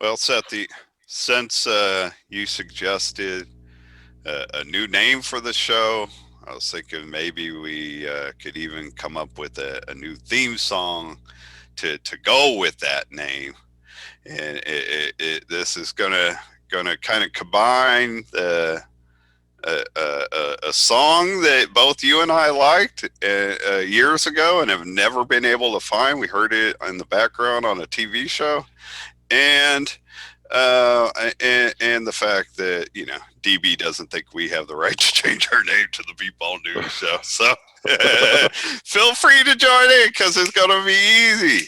Well, since you suggested a new name for the show, I was thinking maybe we could even come up with a new theme song to go with that name. And this is gonna kind of combine a song that both you and I liked years ago and have never been able to find. We heard it in the background on a TV show, and and the fact that DB doesn't think we have the right to change our name to the Beepball News Show. So feel free to join in because it's gonna be easy.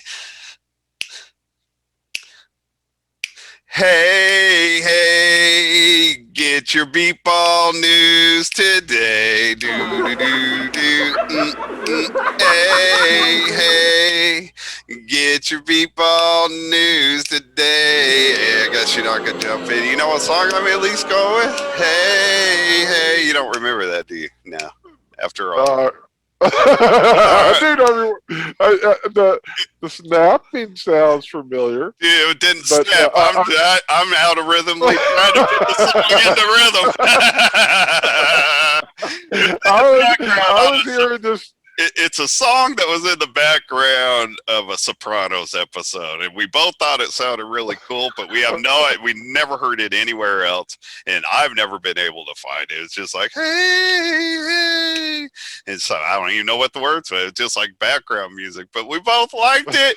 Hey, hey, get your Beepball news today. Do, do, do, do. Hey, hey, get your Beepball news today. Hey, I guess you're not going to jump in. You know what song I'm at least going with? Hey, hey, you don't remember that, do you? No, after all. Uh, All I right. do know the snapping sounds familiar, Yeah, it didn't but snap. I'm out of rhythmly trying to get the song into rhythm. It's in the background I on was hearing this. it's a song that was in the background of a Sopranos episode, and we both thought it sounded really cool, but we never heard it anywhere else, and I've never been able to find it. It's just like hey, hey, and so I don't even know what the words were. It's just like background music, but we both liked it,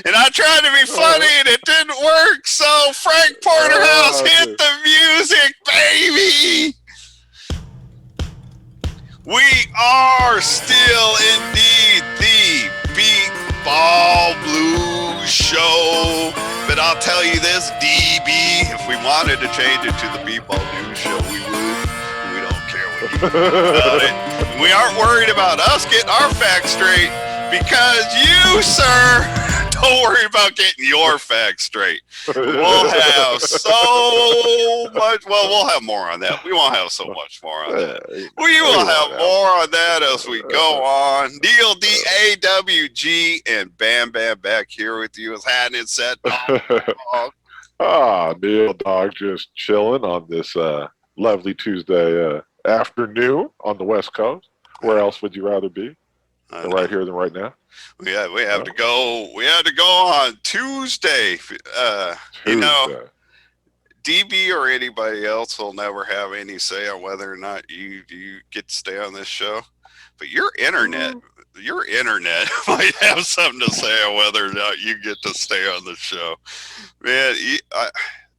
and I tried to be funny, Uh, and it didn't work. So Frank Porterhouse hit Dude. the music, baby. We are still indeed the Beatball Blues Show. But I'll tell you this, DB, if we wanted to change it to the Beatball News Show, we would. We don't care what you think about it. We aren't worried about us getting our facts straight because you, sir, don't worry about getting your facts straight. We'll have so much. Well, we'll have more on that. We won't have so much more on that. We will We have won't have. more on that as we go on. Neil DAWG and Bam Bam back here with you as had it set. Neil Dog just chilling on this lovely Tuesday afternoon on the West Coast. Where else would you rather be than right here than right now? We have Well, to go. We had to go on Tuesday. You know, Tuesday. DB or anybody else will never have any say on whether or not you get to stay on this show. But your internet might have something to say on whether or not you get to stay on the show. Man,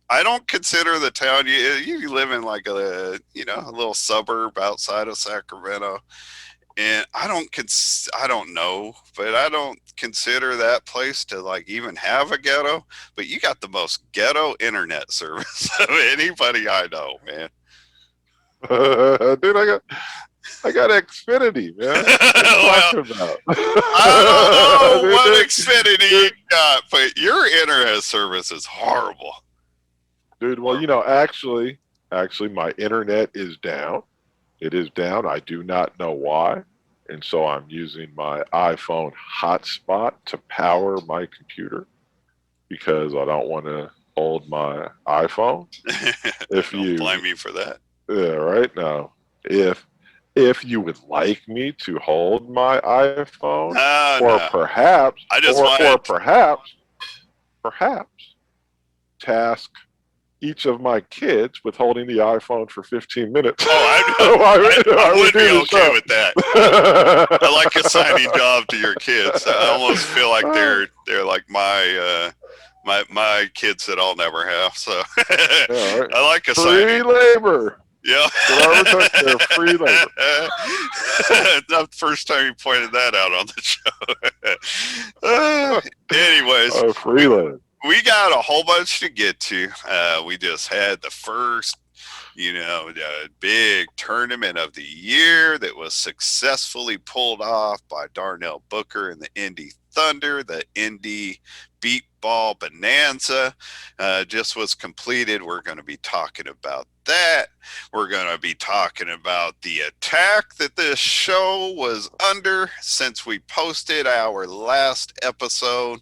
I don't consider the town you live in like a little suburb outside of Sacramento, and I don't know, but I don't consider that place to like even have a ghetto. But you got the most ghetto internet service of anybody I know, man. Dude, I got Xfinity, man. What are you Well, talking about? I don't know dude, what dude, Xfinity you dude, got, but your internet service is horrible. dude, well, actually, my internet is down. It is down. I do not know why. And so I'm using my iPhone hotspot to power my computer because I don't want to hold my iPhone. If Don't you, blame me for that. yeah, right now, if you would like me to hold my iPhone, No, or no. perhaps, I just or wanted. perhaps task each of my kids with holding the iPhone for 15 minutes. Oh, I I would would be do the okay show. with that. I like assigning job to your kids. I almost feel like they're like my kids that I'll never have. So Yeah, right. I like Free assigning. labor. Yeah. That's what I was saying. They're free labor. Not the first time you pointed that out on the show. Anyways, Free labor. we got a whole bunch to get to. We just had the first, the big tournament of the year that was successfully pulled off by Darnell Booker and the Indy Thunder. The Indy Beepball Bonanza just was completed. We're going to be talking about that. We're going to be talking about the attack that this show was under since we posted our last episode.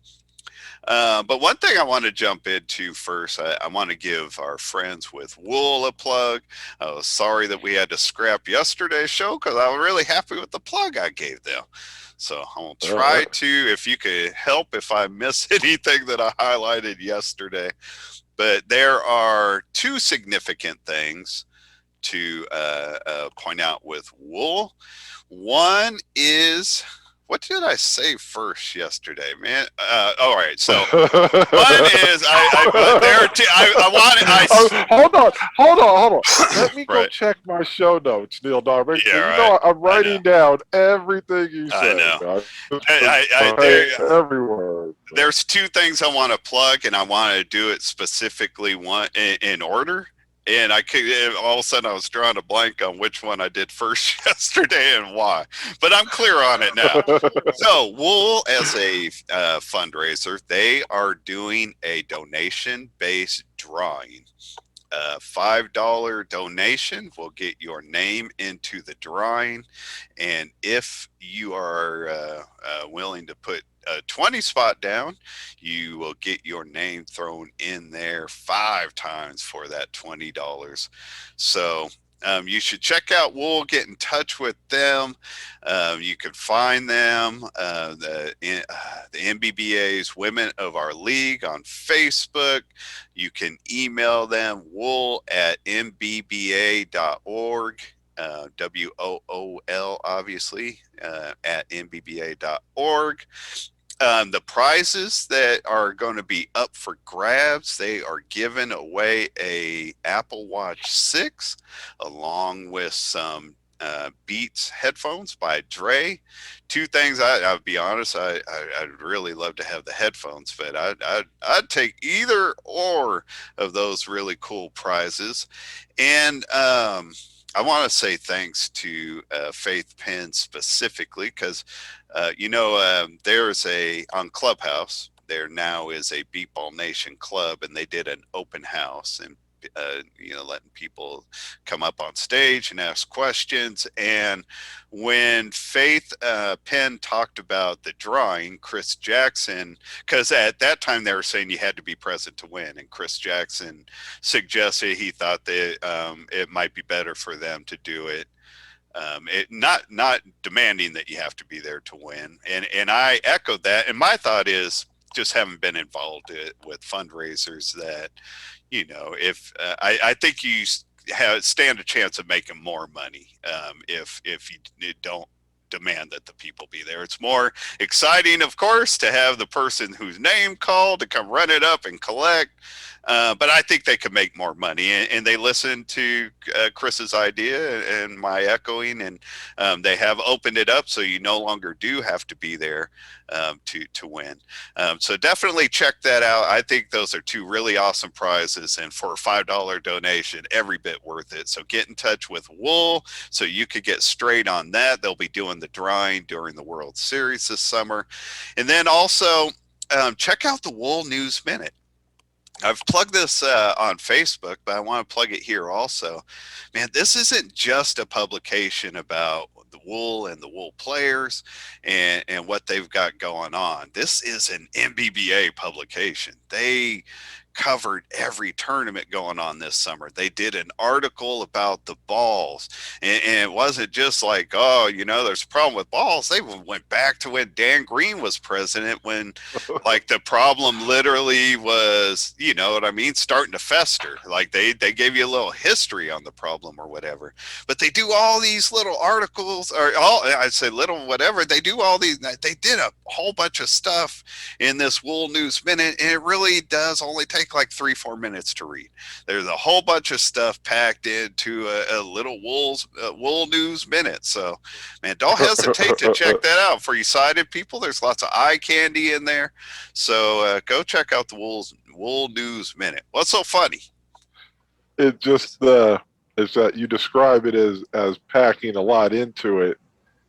But one thing I want to jump into first, I want to give our friends with wool a plug. I was sorry that we had to scrap yesterday's show because I was really happy with the plug I gave them. So I'll Uh, try to, if you could help if I miss anything that I highlighted yesterday. But there are two significant things to point out with wool. One is, what did I say first yesterday, man? All right, so one is there are two. I want hold on. Let me go right. check my show notes, Neil Darby. Yeah, You right. know I'm I know. writing down everything you I say. know. I I there. pay every word. There's two things I want to plug, and I want to do it specifically one in order. And I could all of a sudden I was drawing a blank on which one I did first yesterday and why, but I'm clear on it now. So Wool, as a fundraiser, they are doing a donation-based drawing. A $5 donation will get your name into the drawing, and if you are willing to put a 20 spot down, you will get your name thrown in there 5 times for that $20. So you should check out Wool, get in touch with them. You can find them, the MBBA's Women of Our League on Facebook. You can email them wool at mbba.org. WOOL, obviously, at mbba.org. The prizes that are going to be up for grabs, they are giving away a Apple Watch 6 along with some Beats headphones by Dre. Two things, I'll be honest, I'd really love to have the headphones, but I'd take either or of those really cool prizes. And I want to say thanks to Faith Penn specifically because there's on Clubhouse. There now is a Beepball Nation club, and they did an open house and letting people come up on stage and ask questions. And when Faith Penn talked about the drawing, Chris Jackson, because at that time they were saying you had to be present to win, and Chris Jackson suggested he thought that it might be better for them to do it not demanding that you have to be there to win, and I echoed that. And my thought is just haven't been involved with fundraisers that if I think you stand a chance of making more money if you don't demand that the people be there. It's more exciting, of course, to have the person whose name called to come run it up and collect. But I think they could make more money, and they listened to Chris's idea and my echoing, and they have opened it up so you no longer do have to be there to win. So definitely check that out. I think those are two really awesome prizes, and for a $5 donation, every bit worth it. So get in touch with Wool so you could get straight on that. They'll be doing the drawing during the World Series this summer, and then also check out the Wool News Minute. I've plugged this on Facebook, but I want to plug it here also. Man, this isn't just a publication about the Wool and the Wool players and what they've got going on. This is an MBBA publication. They covered every tournament going on this summer. They did an article about the balls, and it wasn't just like, oh, there's a problem with balls. They went back to when Dan Green was president, when like the problem literally was, you know what I mean, starting to fester. Like they gave you a little history on the problem or whatever. But they do all these little articles, or I'd say little whatever. They do all these. They did a whole bunch of stuff in this Wool News Minute, and it really does only take like 3-4 minutes to read. There's a whole bunch of stuff packed into a little Wool News Minute. So, man, don't hesitate to check that out for you sighted people. There's lots of eye candy in there. So go check out the Wool News Minute. What's so funny? It just is that you describe it as packing a lot into it,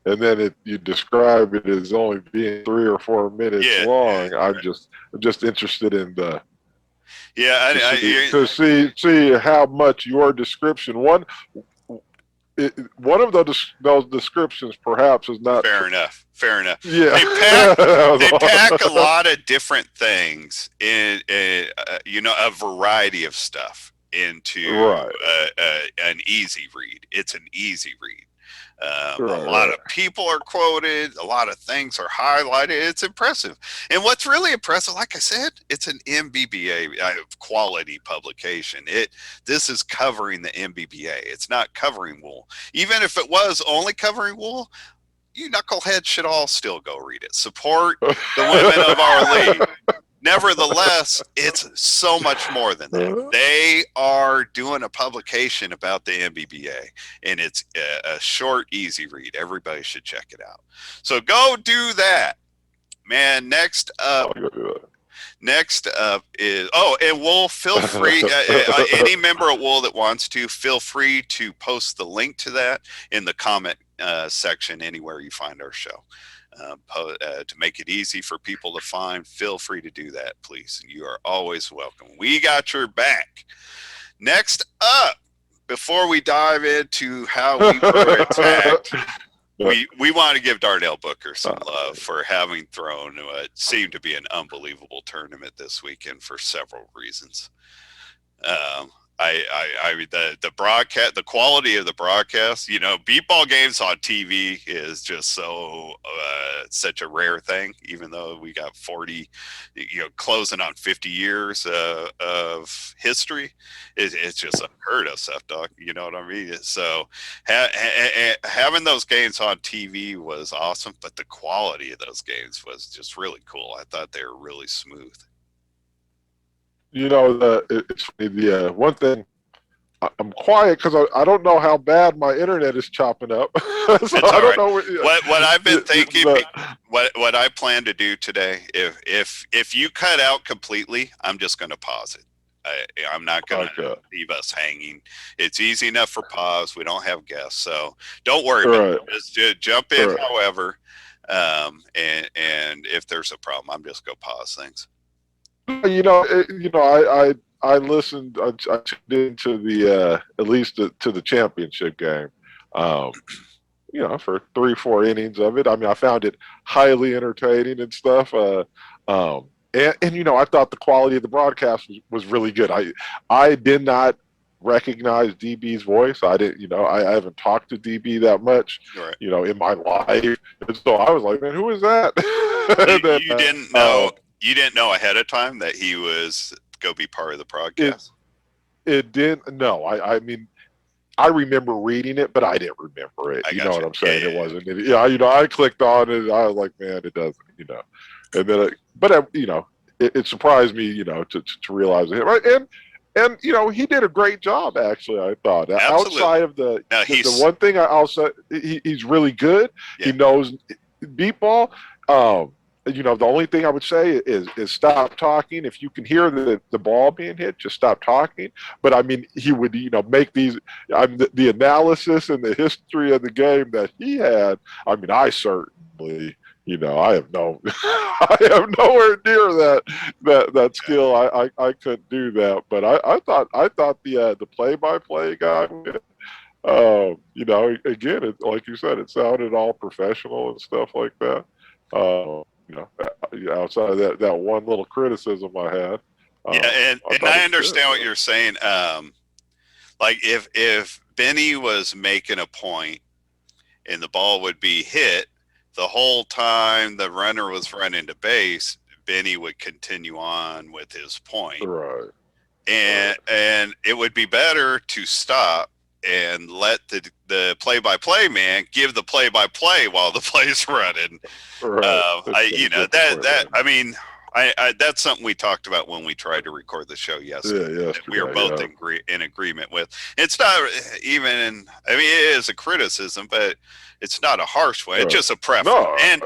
and then you describe it as only being 3 or 4 minutes long. Yeah, I'm just interested in yeah. to see how much your description one of those descriptions perhaps is not. Fair enough. Fair enough. Yeah, They pack a lot of different things in, a variety of stuff into right, an easy read. It's an easy read. A right, lot right. of people are quoted. A lot of things are highlighted. It's impressive. And what's really impressive, like I said, it's an MBBA quality publication. This is covering the MBBA. It's not covering wool. Even if it was only covering wool, you knuckleheads should all still go read it. Support the women of our league. Nevertheless, it's so much more than that. They are doing a publication about the MBBA, and it's a short, easy read. Everybody should check it out. So go do that, man. Next up is and Wool. Feel free. Any member of Wool that wants to, feel free to post the link to that in the comment section anywhere you find our show. To make it easy for people to find, feel free to do that, please. You are always welcome. We got your back. Next up, before we dive into how we were attacked, we want to give Darnell Booker some love for having thrown what seemed to be an unbelievable tournament this weekend for several reasons. The broadcast, the quality of the broadcast, beepball games on TV is just such a rare thing, even though we got 40, closing on 50 years of history. It's just unheard of stuff, Doc. You know what I mean? So having those games on TV was awesome, but the quality of those games was just really cool. I thought they were really smooth. It's funny. The one thing, I'm quiet because I don't know how bad my internet is chopping up. So I don't know what I've been thinking. What I plan to do today, if you cut out completely, I'm just going to pause it. I'm not going to leave us hanging. It's easy enough for pause. We don't have guests, so don't worry about it. Just jump in, however, and if there's a problem, I'm just going to pause things. I listened. I tuned into the at least to the championship game. For 3-4 innings of it. I mean, I found it highly entertaining and stuff. I thought the quality of the broadcast was really good. I did not recognize DB's voice. I didn't. I haven't talked to DB that much. Right. In my life, and so I was like, man, who is that? You didn't know. You didn't know ahead of time that he was going to be part of the broadcast? It didn't. No, I mean, I remember reading it, but I didn't remember it. You know what I'm saying? Yeah, it wasn't. Yeah. I clicked on it. I was like, man, it doesn't. And then, it surprised me. To realize it. Right. And he did a great job. Actually, I thought. Absolutely. Outside of the one thing I'll say, he's really good. Yeah. He knows beepball. The only thing I would say is stop talking. If you can hear the ball being hit, just stop talking. But I mean, he would, make these, the analysis and the history of the game that he had. I mean, I certainly, I have nowhere near that skill. I couldn't do that. But I thought the play-by-play guy, again, like you said, it sounded all professional and stuff like that. Outside of that one little criticism I had. And I understand what you're saying. Like if Benny was making a point and the ball would be hit, the whole time the runner was running to base, Benny would continue on with his point. Right. And it would be better to stop and let the play-by-play man give the play-by-play while the play's running. Right. That's something we talked about when we tried to record the show yesterday. Yeah, we were both in agreement with. It's not even. It is a criticism, but it's not a harsh one. It's just a preference. And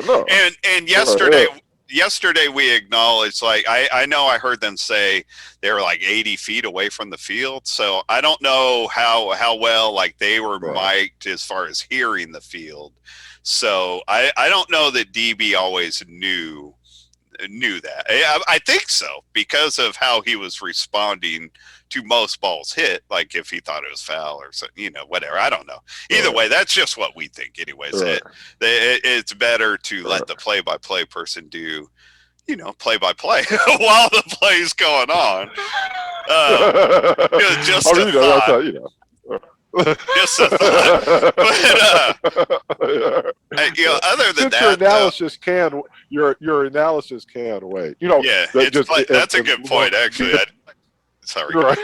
yesterday. Right. Yesterday we acknowledged, like, I know I heard them say they were like 80 feet away from the field. So I don't know how well, like, they were mic'd as far as hearing the field. So I don't know that DB always knew knew that. I think so because of how he was responding to most balls hit. Like if he thought it was foul or so, whatever. I don't know. Either Right. way, that's just what we think. Anyways, Right. it's better to let Right. the play-by-play person do play-by-play while the play's going on. I Just a mean, that's thought. how Just a thought. But other than Since your that, though, analysis can your analysis can wait. yeah, That just that's a good point. Actually, sorry. right.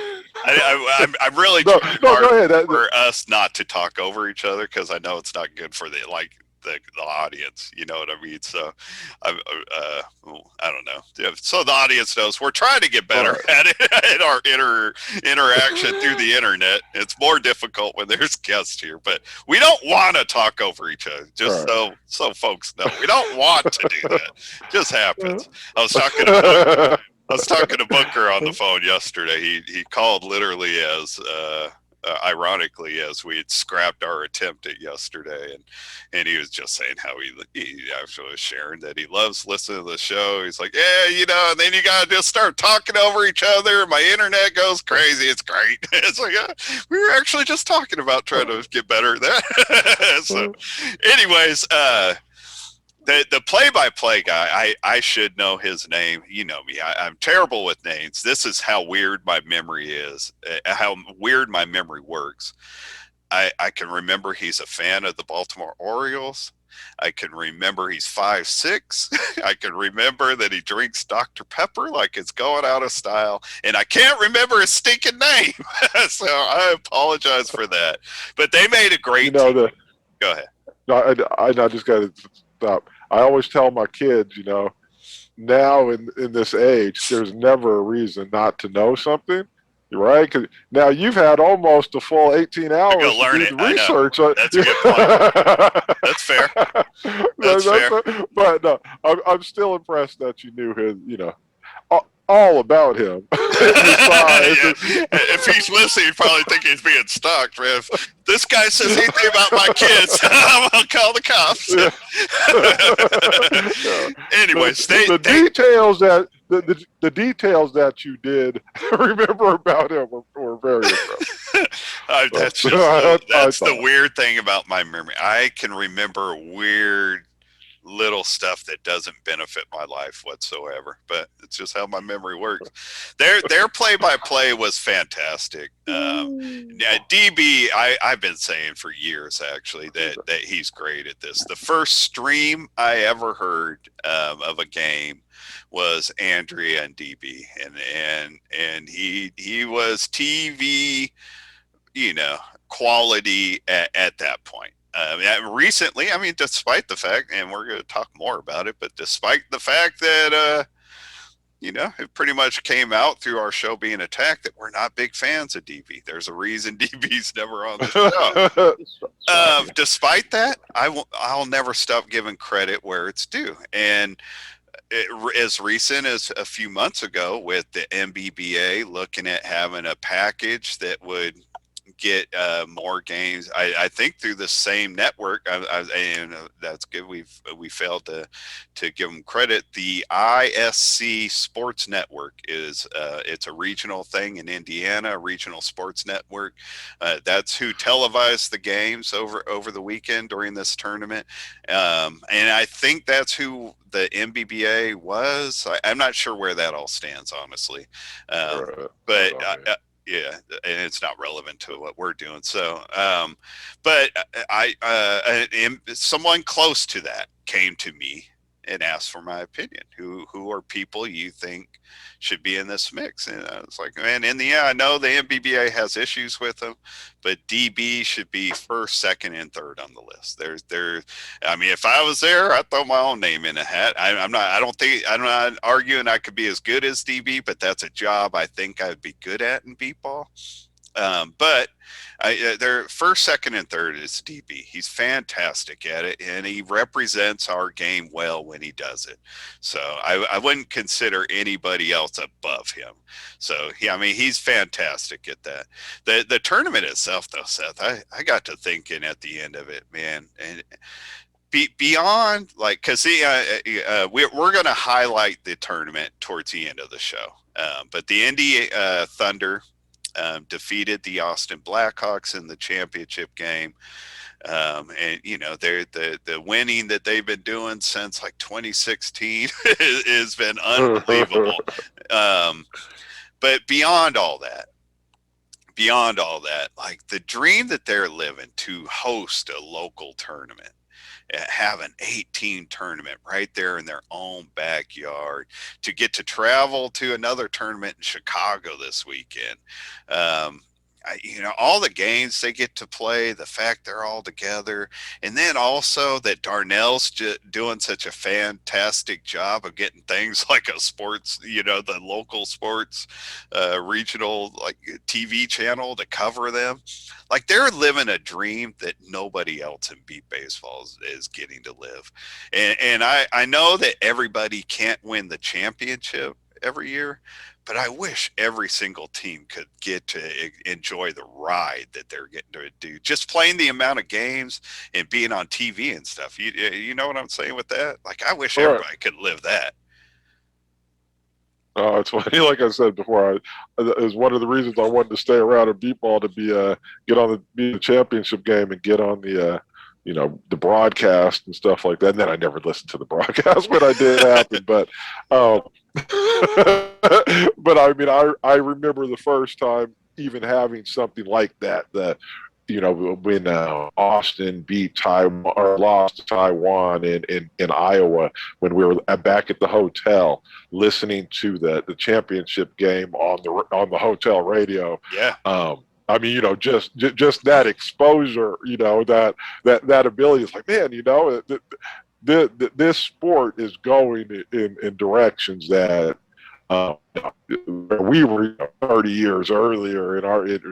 I'm really No, trying no, hard go ahead. for us not to talk over each other because I know it's not good for the audience. You know what I mean? So, I don't know. So the audience knows we're trying to get better Right. at it in our interaction through the internet. It's more difficult when there's guests here, but we don't want to talk over each other. Just Right. so folks know, we don't want to do that. It just happens. I was talking to Booker. I was talking to Booker on the phone yesterday. He called literally as ironically as we had scrapped our attempt at yesterday, and he was just saying how he actually was sharing that he loves listening to the show. He's like, yeah, and then you gotta just start talking over each other. My internet goes crazy. It's great. It's like we were actually just talking about trying to get better at that. So, anyways, the play-by-play guy, I should know his name. You know me. I'm terrible with names. This is how weird my memory is, how weird my memory works. I can remember he's a fan of the Baltimore Orioles. I can remember he's 5'6". I can remember that he drinks Dr. Pepper like it's going out of style. And I can't remember his stinking name. So I apologize for that. But they made a great team. Go ahead. No, I just got to stop. I always tell my kids, now in this age, there's never a reason not to know something, right? 'Cause now you've had almost a full 18 To go hours to learn do it. the I know. research. That's a good point. That's fair. That's fair. But no, I'm still impressed that you knew his, all about him. Yeah. If he's listening, he'd probably think he's being stalked, man. If this guy says anything about my kids, I'm gonna call the cops. Yeah. Anyways, the details that the details that you did remember about him were very impressive. That's the weird thing about my memory. I can remember weird little stuff that doesn't benefit my life whatsoever, but it's just how my memory works. Their play-by-play was fantastic. DB, I've been saying for years actually that he's great at this. The first stream I ever heard of a game was Andrea and DB, and he was TV, quality at that point. Recently, despite the fact, and we're going to talk more about it, but despite the fact that, it pretty much came out through our show being attacked that we're not big fans of DB. There's a reason DB's never on the show. Despite that, I'll never stop giving credit where it's due. And as recent as a few months ago with the MBBA looking at having a package that would get more games. I think through the same network, and that's good. We failed to give them credit. The ISC Sports Network is it's a regional thing in Indiana, a regional sports network. That's who televised the games over the weekend during this tournament, and I think that's who the MBBA was. I'm not sure where that all stands, honestly, but. Yeah, and it's not relevant to what we're doing. So, but someone close to that came to me and asked for my opinion. Who are people you think should be in this mix? And I was like, man, in the end, I know the MBBA has issues with them, but DB should be first, second, and third on the list. If I was there, I'd throw my own name in a hat. I'm not arguing I could be as good as DB, but that's a job I think I'd be good at in beepball. But their first, second, and third is DB. He's fantastic at it, and he represents our game well when he does it. So I wouldn't consider anybody else above him. So he's fantastic at that. The tournament itself, though, Seth, I got to thinking at the end of it, man, and beyond like because we're going to highlight the tournament towards the end of the show, but the Indy Thunder defeated the Austin Blackhawks in the championship game. And you know they're the winning that they've been doing since like 2016 has been unbelievable. um, but beyond all that, like the dream that they're living to host a local tournament, have an 18 tournament right there in their own backyard, to get to travel to another tournament in Chicago this weekend. You know, all the games they get to play, the fact they're all together, and then also that Darnell's doing such a fantastic job of getting things like a sports, you know, the local sports regional like TV channel to cover them. Like they're living a dream that nobody else in beat baseball is getting to live. And I know that everybody can't win the championship every year, but I wish every single team could get to enjoy the ride that they're getting to do. Just playing the amount of games and being on TV and stuff. You know what I'm saying with that? Like I wish Right. everybody could live that. It's funny. Like I said before, is one of the reasons I wanted to stay around in beatball to get on the championship game and get on the the broadcast and stuff like that. And then I never listened to the broadcast when I did happen, but um, but I mean, I remember the first time even having something like that. When Austin beat Taiwan or lost to Taiwan in Iowa, when we were back at the hotel listening to the championship game on the hotel radio. Yeah. I mean, just that exposure, that ability is like, man, this sport is going in directions that we were 30 years earlier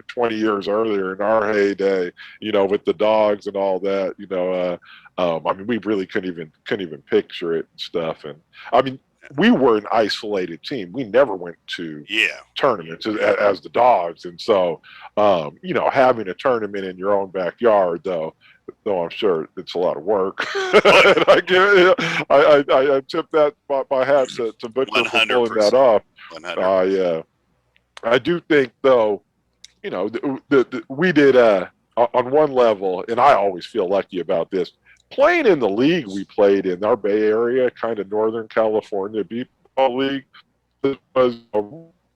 20 years earlier in our heyday, with the dogs and all that, I mean, we really couldn't even picture it and stuff. And I mean, we were an isolated team. We never went to tournaments as the dogs. And so, having a tournament in your own backyard, though I'm sure it's a lot of work. I tip that my hat to Butcher for pulling that off. Yeah, I do think though, we did on one level, and I always feel lucky about this. Playing in the league we played in our Bay Area, kind of Northern California Beepball League, was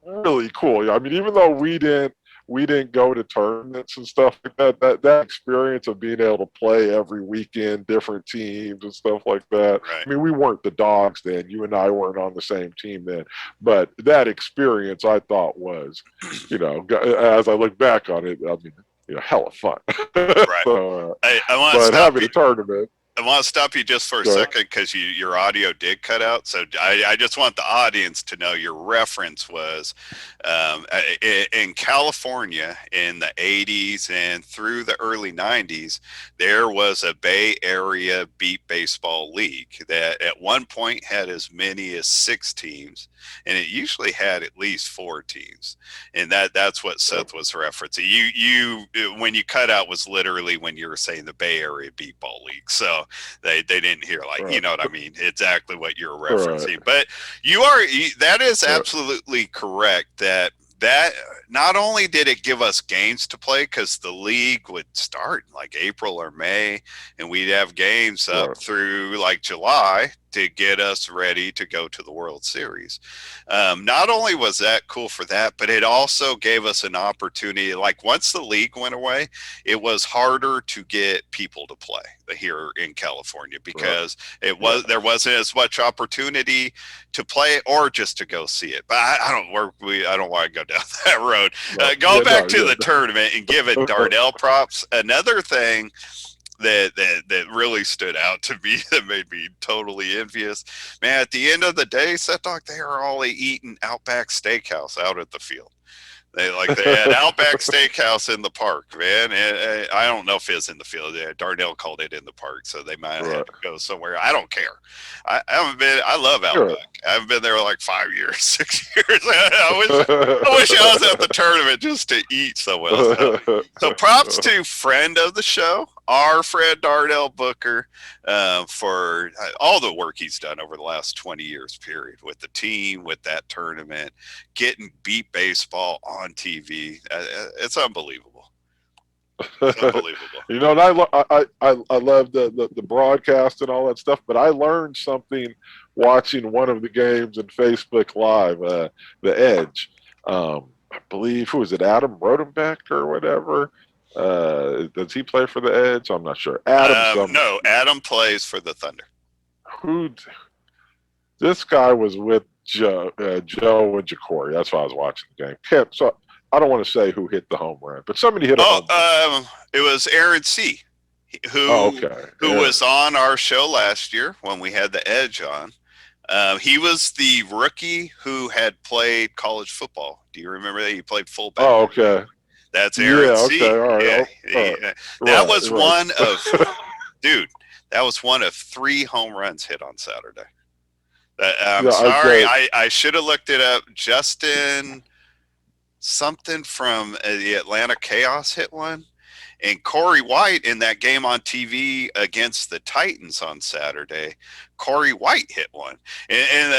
really cool. I mean, even though we didn't go to tournaments and stuff like that experience of being able to play every weekend, different teams and stuff like that. Right. I mean, we weren't the dogs then. You and I weren't on the same team then. But that experience I thought was, as I look back on it, I mean, hella fun. Right. So, I want to stop having a tournament. I want to stop you just for a second because your audio did cut out. So I just want the audience to know your reference was in California in the 80s and through the early 90s, there was a Bay Area beat baseball league that at one point had as many as 6 teams, and it usually had at least 4 teams. And that's what Seth was referencing. You when you cut out was literally when you were saying the Bay Area Beepball League. So they didn't hear, like, you know what I mean? Exactly what you're referencing. But that is absolutely correct that not only did it give us games to play, because the league would start in like April or May, and we'd have games up through like July to get us ready to go to the World Series. Not only was that cool for that, but it also gave us an opportunity. Like once the league went away, it was harder to get people to play here in California because there wasn't as much opportunity to play or just to go see it. But I don't want to go down that road. Back to the tournament and give it Darnell props. Another thing that really stood out to me that made me totally envious, man, at the end of the day, Set Dog, they are all eating Outback Steakhouse out at the field. They had Outback Steakhouse in the park, man. And I don't know if it's in the field. Darnell called it in the park, so they might have to go somewhere. I don't care. I haven't been. I love Outback. I haven't been there like 5 years, 6 years. I wish I was at the tournament just to eat somewhere else. So props to friend of the show, our friend Darnell Booker for all the work he's done over the last 20 years, period, with the team, with that tournament, getting beat baseball on TV. It's unbelievable. It's unbelievable. You know, and I love the broadcast and all that stuff, but I learned something watching one of the games in Facebook Live, the Edge. I believe, who was it, Adam Rodenbeck or whatever? Does he play for the Edge? I'm not sure. No, Adam plays for the Thunder. Who? This guy was with Joe and Cory. That's why I was watching the game. So I don't want to say who hit the home run, but somebody hit a home run. It was Aaron C. Who was on our show last year when we had the Edge on. He was the rookie who had played college football. Do you remember that? He played fullback. Oh, okay. That's Aaron C. Okay, all right. That was one of, dude, that was one of 3 home runs hit on Saturday. I'm sorry. I should have looked it up. Justin something from the Atlanta Chaos hit one. And Cory White in that game on TV against the Titans on Saturday, Cory White hit one, and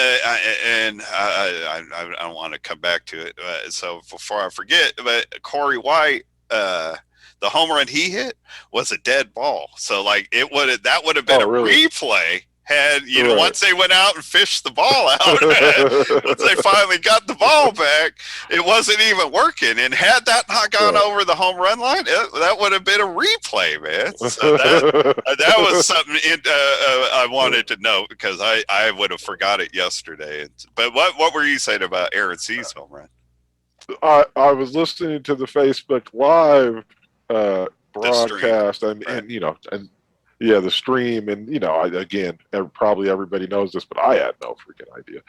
I don't want to come back to it. So before I forget, but Cory White, the home run he hit was a dead ball. So like that would have been a replay. Had once they went out and fished the ball out, once they finally got the ball back, it wasn't even working. And had that not gone over the home run line, that would have been a replay, man. So that was something I wanted to know because I would have forgot it yesterday. But what were you saying about Aaron C's home run? I was listening to the Facebook Live broadcast, and yeah, the stream, and again, probably everybody knows this, but I had no freaking idea.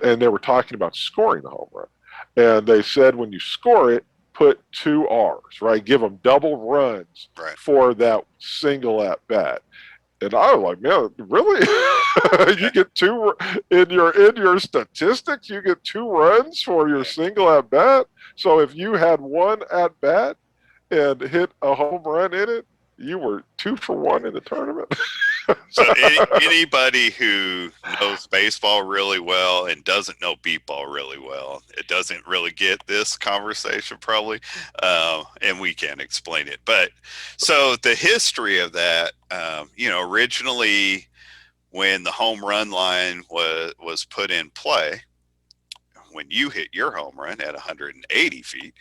And they were talking about scoring the home run, and they said when you score it, put 2 R's, right? Give them double runs for that single at bat. And I was like, man, really? You get 2 in your statistics? You get 2 runs for your single at bat. So if you had 1 at bat and hit a home run in it, you were 2 for 1 in the tournament. So anybody who knows baseball really well and doesn't know beepball really well, it doesn't really get this conversation probably, and we can't explain it. But so the history of that, originally when the home run line was put in play, when you hit your home run at 180 feet,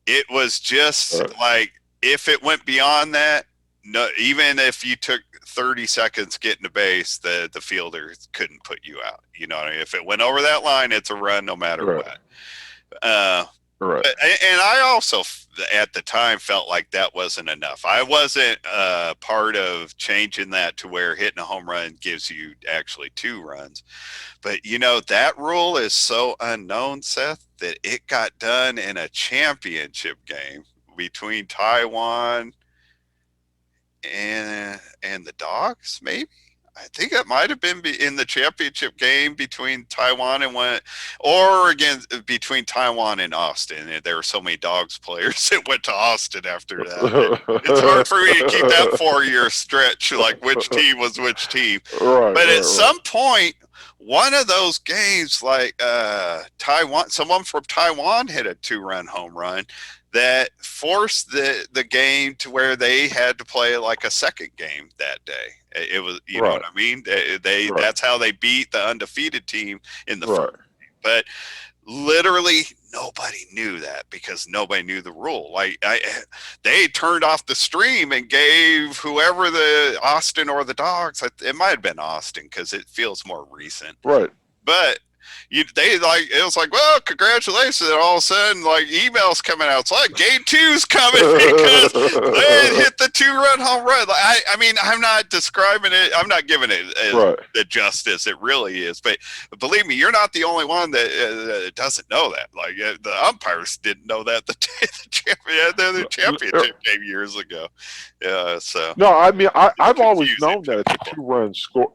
it was just like, if it went beyond that, no, even if you took 30 seconds getting to base, the fielder couldn't put you out. You know what I mean? If it went over that line, it's a run no matter what. And I also, at the time, felt like that wasn't enough. I wasn't part of changing that to where hitting a home run gives you actually 2 runs. But, that rule is so unknown, Seth, that it got done in a championship game between Taiwan and the Dogs, maybe. I think that might have been in the championship game between Taiwan and between Taiwan and Austin. There were so many Dogs players that went to Austin after that. It's hard for me to keep that 4-year stretch, like which team was which team. But at some point, one of those games, like someone from Taiwan hit a 2-run home run that forced the game to where they had to play like a second game that day. It was, you know what I mean? That's how they beat the undefeated team in the first game. But literally nobody knew that because nobody knew the rule. Like they turned off the stream and gave whoever the Austin or the Dogs, it might have been Austin because it feels more recent. Right. But it was like, well, congratulations. And all of a sudden, like emails coming out. It's like game 2's coming because they hit the 2-run home run. I mean, I'm not describing it. I'm not giving it the justice it really is. But believe me, you're not the only one that doesn't know that. Like the umpires didn't know that the day the championship game years ago. Yeah. So no, I mean, I've always known that it's a 2-run score.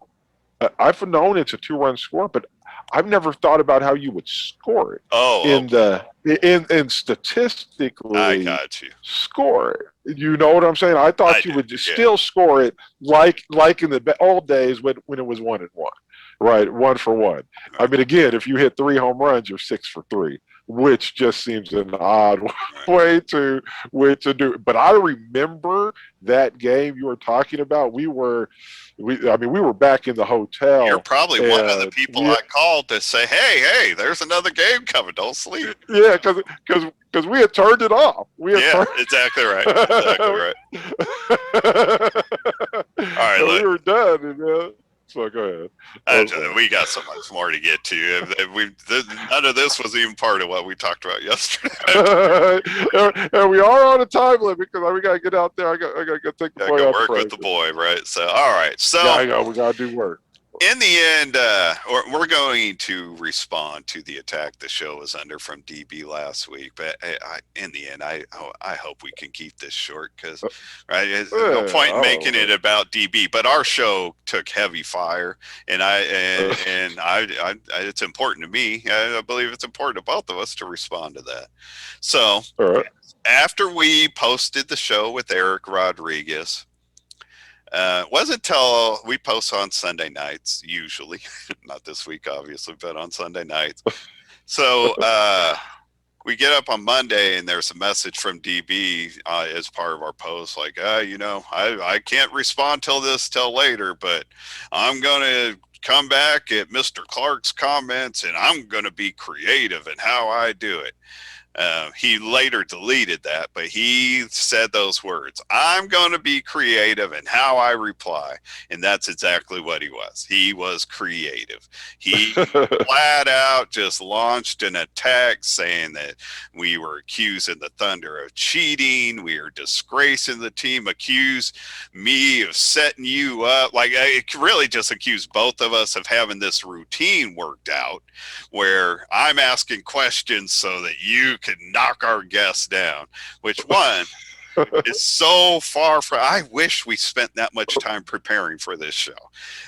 I've known it's a 2-run score, but I've never thought about how you would score it Oh, in okay. in I statistically got you. score it. You know what I'm saying? I I thought you do. would just Yeah. still score it like in the old days when it was 1-1, right? 1 for 1. I Right. mean, again, if you hit 3 home runs, you're 6 for 3, which just seems an odd Right. way to do it. But I remember that game you were talking about. I mean, we were back in the You're hotel, probably one of the and people I called to say, hey, there's another game coming. Don't sleep. yeah, because we had turned it off. We had Yeah, turned. exactly right. Exactly right. All right, And look. we were done. So go ahead. That was funny. We got so much more to get to. None of this was even part of what we talked about yesterday. And we are on a time limit because we got to get out there. I got to go take the Gotta boy go out to work with the practice. boy, right? So, all right. Yeah, So, I know. We got to do work. in the end, we're going to respond to the attack the show was under from DB last week. But in the end, I hope we can keep this short because, right, there's no Yeah, point in I making don't it know. about DB. But our show took heavy fire, and it's important to me. I believe it's important to both of us to respond to that. So All right. after we posted the show with Erik Rodriguez, it wasn't until we post on Sunday nights, usually, not this week, obviously, but on Sunday nights. So we get up on Monday and there's a message from DB as part of our post, like, I can't respond till later, but I'm going to come back at Mr. Clark's comments and I'm going to be creative in how I do it. He later deleted that, but he said those words, I'm going to be creative in how I reply. And that's exactly what he was. He was creative. He flat out just launched an attack saying that we were accusing the Thunder of cheating. We are disgracing the team, accused me of setting you up. Like, it really just accused both of us of having this routine worked out where I'm asking questions so that you can knock our guests down, which one is so far from. I wish we spent that much time preparing for this show.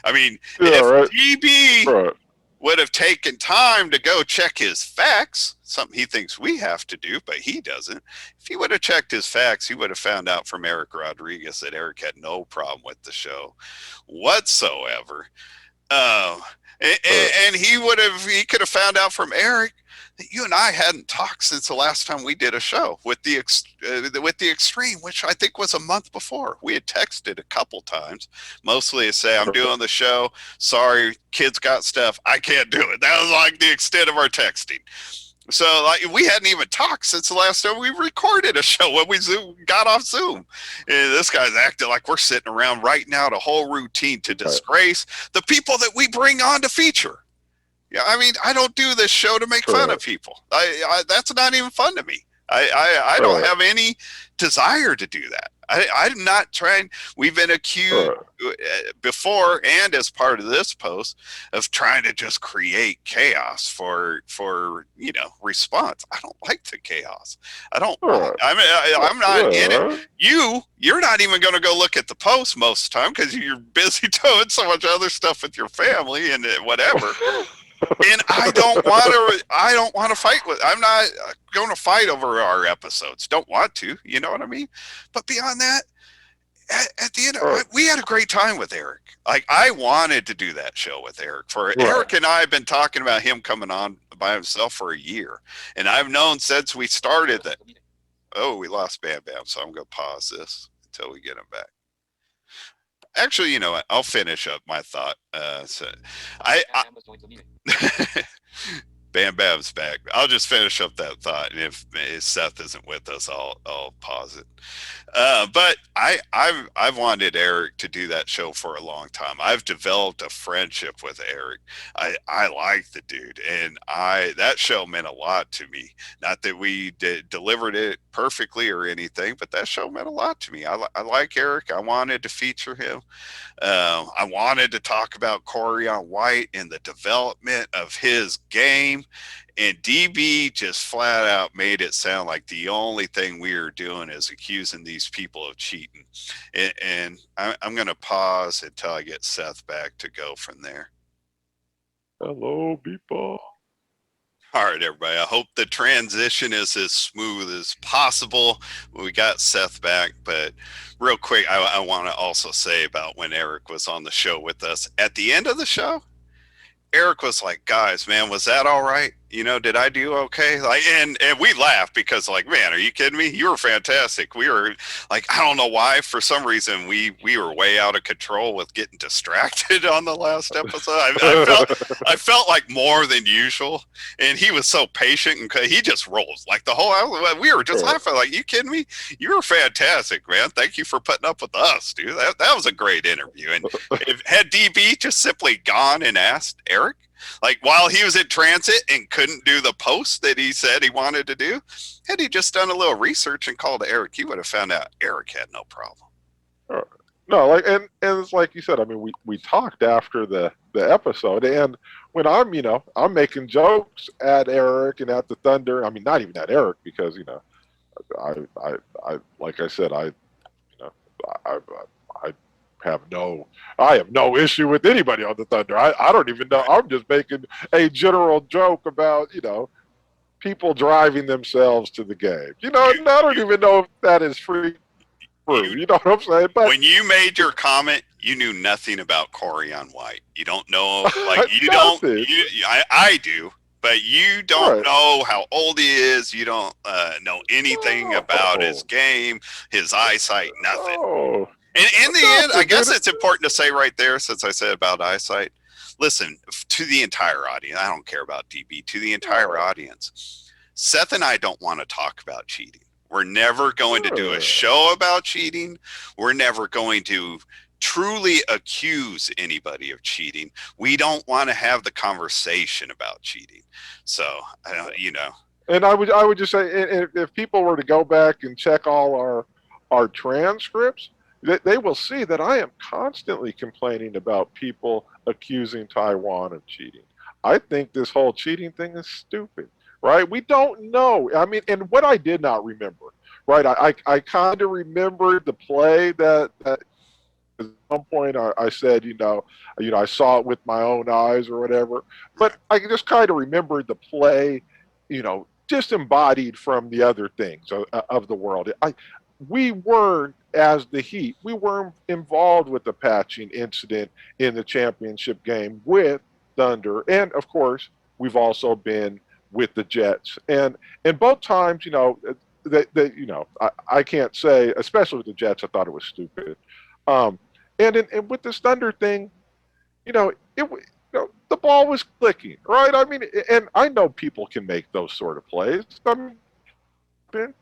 I mean, Yeah, if right. DB Right. would have taken time to go check his facts, something he thinks we have to do, but he doesn't. If he would have checked his facts, he would have found out from Erik Rodriguez that Erik had no problem with the show whatsoever. Um, Right. and he could have found out from Erik that you and I hadn't talked since the last time we did a show with the extreme, which I think was a month before. We had texted a couple times, mostly to say I'm doing the show. Sorry, kids got stuff. I can't do it. That was like the extent of our texting. So like we hadn't even talked since the last time we recorded a show when we got off Zoom. And this guy's acting like we're sitting around writing out a whole routine to Right. disgrace the people that we bring on to feature. Yeah, I mean, I don't do this show to make fun of Right. people. That's not even fun to me. I don't Right. have any desire to do that. I'm not trying. We've been accused Right. before and as part of this post of trying to just create chaos for response. I don't like the chaos. I don't like. Right. I'm not in it. Right. You're not even going to go look at the post most of the time because you're busy doing so much other stuff with your family and whatever. And I don't want to fight with. I'm not going to fight over our episodes. Don't want to. You know what I mean? But beyond that, at the end, Right. we had a great time with Erik. Like I wanted to do that show with Erik. For Right. Erik and I have been talking about him coming on by himself for a year, and I've known since we started that. Oh, we lost Bam Bam, so I'm going to pause this until we get him back. Actually, you know what? I'll finish up my thought. I Bam Bam's back. I'll just finish up that thought, and if Seth isn't with us, I'll pause it. But I've wanted Erik to do that show for a long time. I've developed a friendship with Erik. I like the dude, and that show meant a lot to me. Not that we delivered it perfectly or anything, but that show meant a lot to me. I like Erik. I wanted to feature him. I wanted to talk about Corion White and the development of his game. And DB just flat out made it sound like the only thing we are doing is accusing these people of cheating. And I'm going to pause until I get Seth back to go from there. Hello, people. All right, everybody. I hope the transition is as smooth as possible. We got Seth back, but real quick, I want to also say about when Erik was on the show with us. At the end of the show, Erik was like, "Guys, man, was that all right? You know, did I do okay?" Like, and we laughed because, like, man, are you kidding me? You were fantastic. We were like, I don't know why, for some reason, we were way out of control with getting distracted on the last episode. I felt like more than usual, and he was so patient and he just rolls like the whole. We were just laughing, like, you kidding me? You were fantastic, man. Thank you for putting up with us, dude. That was a great interview. And if had DB just simply gone and asked Erik, like while he was in transit and couldn't do the post that he said he wanted to do, had he just done a little research and called Erik, he would have found out Erik had no problem. No, like and it's like you said. I mean, we talked after the episode, and when I'm making jokes at Erik and at the Thunder. I mean, not even at Erik because I I like I said I I I have no issue with anybody on the Thunder. I don't even know. I'm just making a general joke about people driving themselves to the game. And I don't even know if that is free. You, You know what I'm saying? But when you made your comment, you knew nothing about Corion White. You don't know, like you don't. nothing. I do, but you don't Right. know how old he is. You don't know anything about his No. game, his eyesight, nothing. No. And in the end, I Nothing, guess dude. it's important to say right there, since I said about eyesight. Listen, to the entire audience, I don't care about DB. To the entire audience, Seth and I don't want to talk about cheating. We're never going to do a show about cheating. We're never going to truly accuse anybody of cheating. We don't want to have the conversation about cheating. So, And I would just say if people were to go back and check all our transcripts, they will see that I am constantly complaining about people accusing Taiwan of cheating. I think this whole cheating thing is stupid, right? We don't know. I mean, and what I did not remember, right? I kind of remembered the play that at some point I said, I saw it with my own eyes or whatever, but I just kind of remembered the play, disembodied from the other things of the world. We weren't as the Heat. We weren't involved with the patching incident in the championship game with Thunder, and of course, we've also been with the Jets, and both times, I can't say, especially with the Jets, I thought it was stupid. And with this Thunder thing, the ball was clicking, right? I mean, and I know people can make those sort of plays. I mean,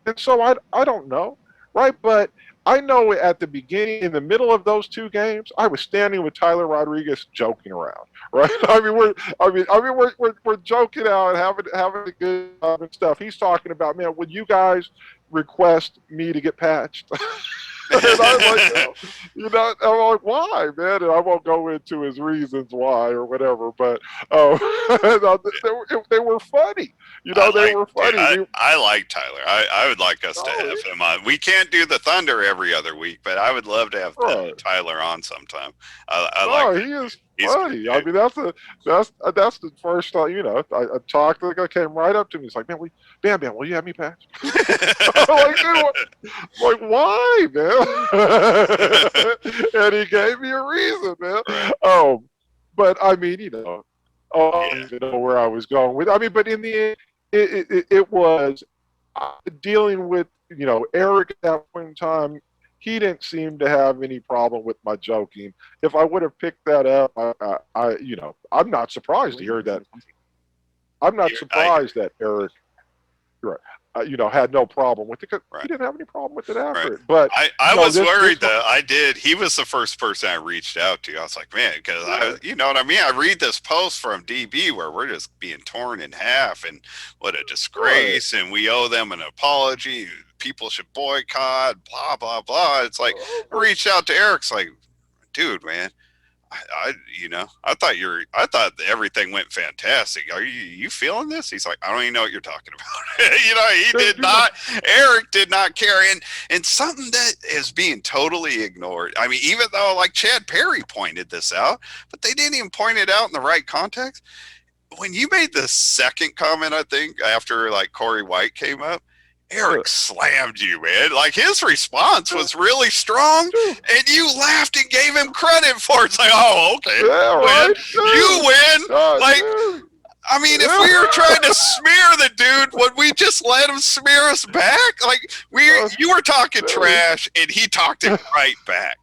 and so I don't know, right? But I know at the beginning, in the middle of those two games, I was standing with Tyler Rodriguez joking around, right? I mean, we're joking out and having a good time and stuff. He's talking about, man, would you guys request me to get patched? And I'm like, I'm like, why, man? And I won't go into his reasons why or whatever, but they were funny. They were dude, funny. I like Tyler. I would like us to Oh, have him on. We can't do the Thunder every other week, but I would love to have right. Tyler on sometime. I like No, it. he is He's a good funny. I dude. mean, that's the first time. I talked. The guy came right up to me. He's like, man, Bam Bam, will you have me patched? I'm like, dude, like, why, man? And he gave me a reason, man. Right. But I mean, I don't Yeah. even know where I was going with. I mean, but in the end, it was dealing with Erik at that point in time. He didn't seem to have any problem with my joking. If I would have picked that up, I'm not surprised to hear that. I'm not I surprised that Erik, right, had no problem with it because he right. didn't have any problem with it Right. after it. But I no, was this worried though. I did. He was the first person I reached out to. I was like, man, because you know what I mean? I read this post from DB where we're just being torn in half and what a right, disgrace. And we owe them an apology. People should boycott, blah, blah, blah. It's like, I reached out to Eric's like, dude, man, I thought everything went fantastic. Are you feeling this? He's like, I don't even know what you're talking about. He did not. Erik did not care, and something that is being totally ignored. I mean, even though like Chad Perry pointed this out, but they didn't even point it out in the right context. When you made the second comment, I think after like Corey White came up, Erik slammed you, man. Like his response was really strong, and you laughed and gave him credit for it. It's like, oh, okay, Yeah, right. you win. Like, I mean, if we were trying to smear the dude, would we just let him smear us back? Like you were talking trash, and he talked it right back.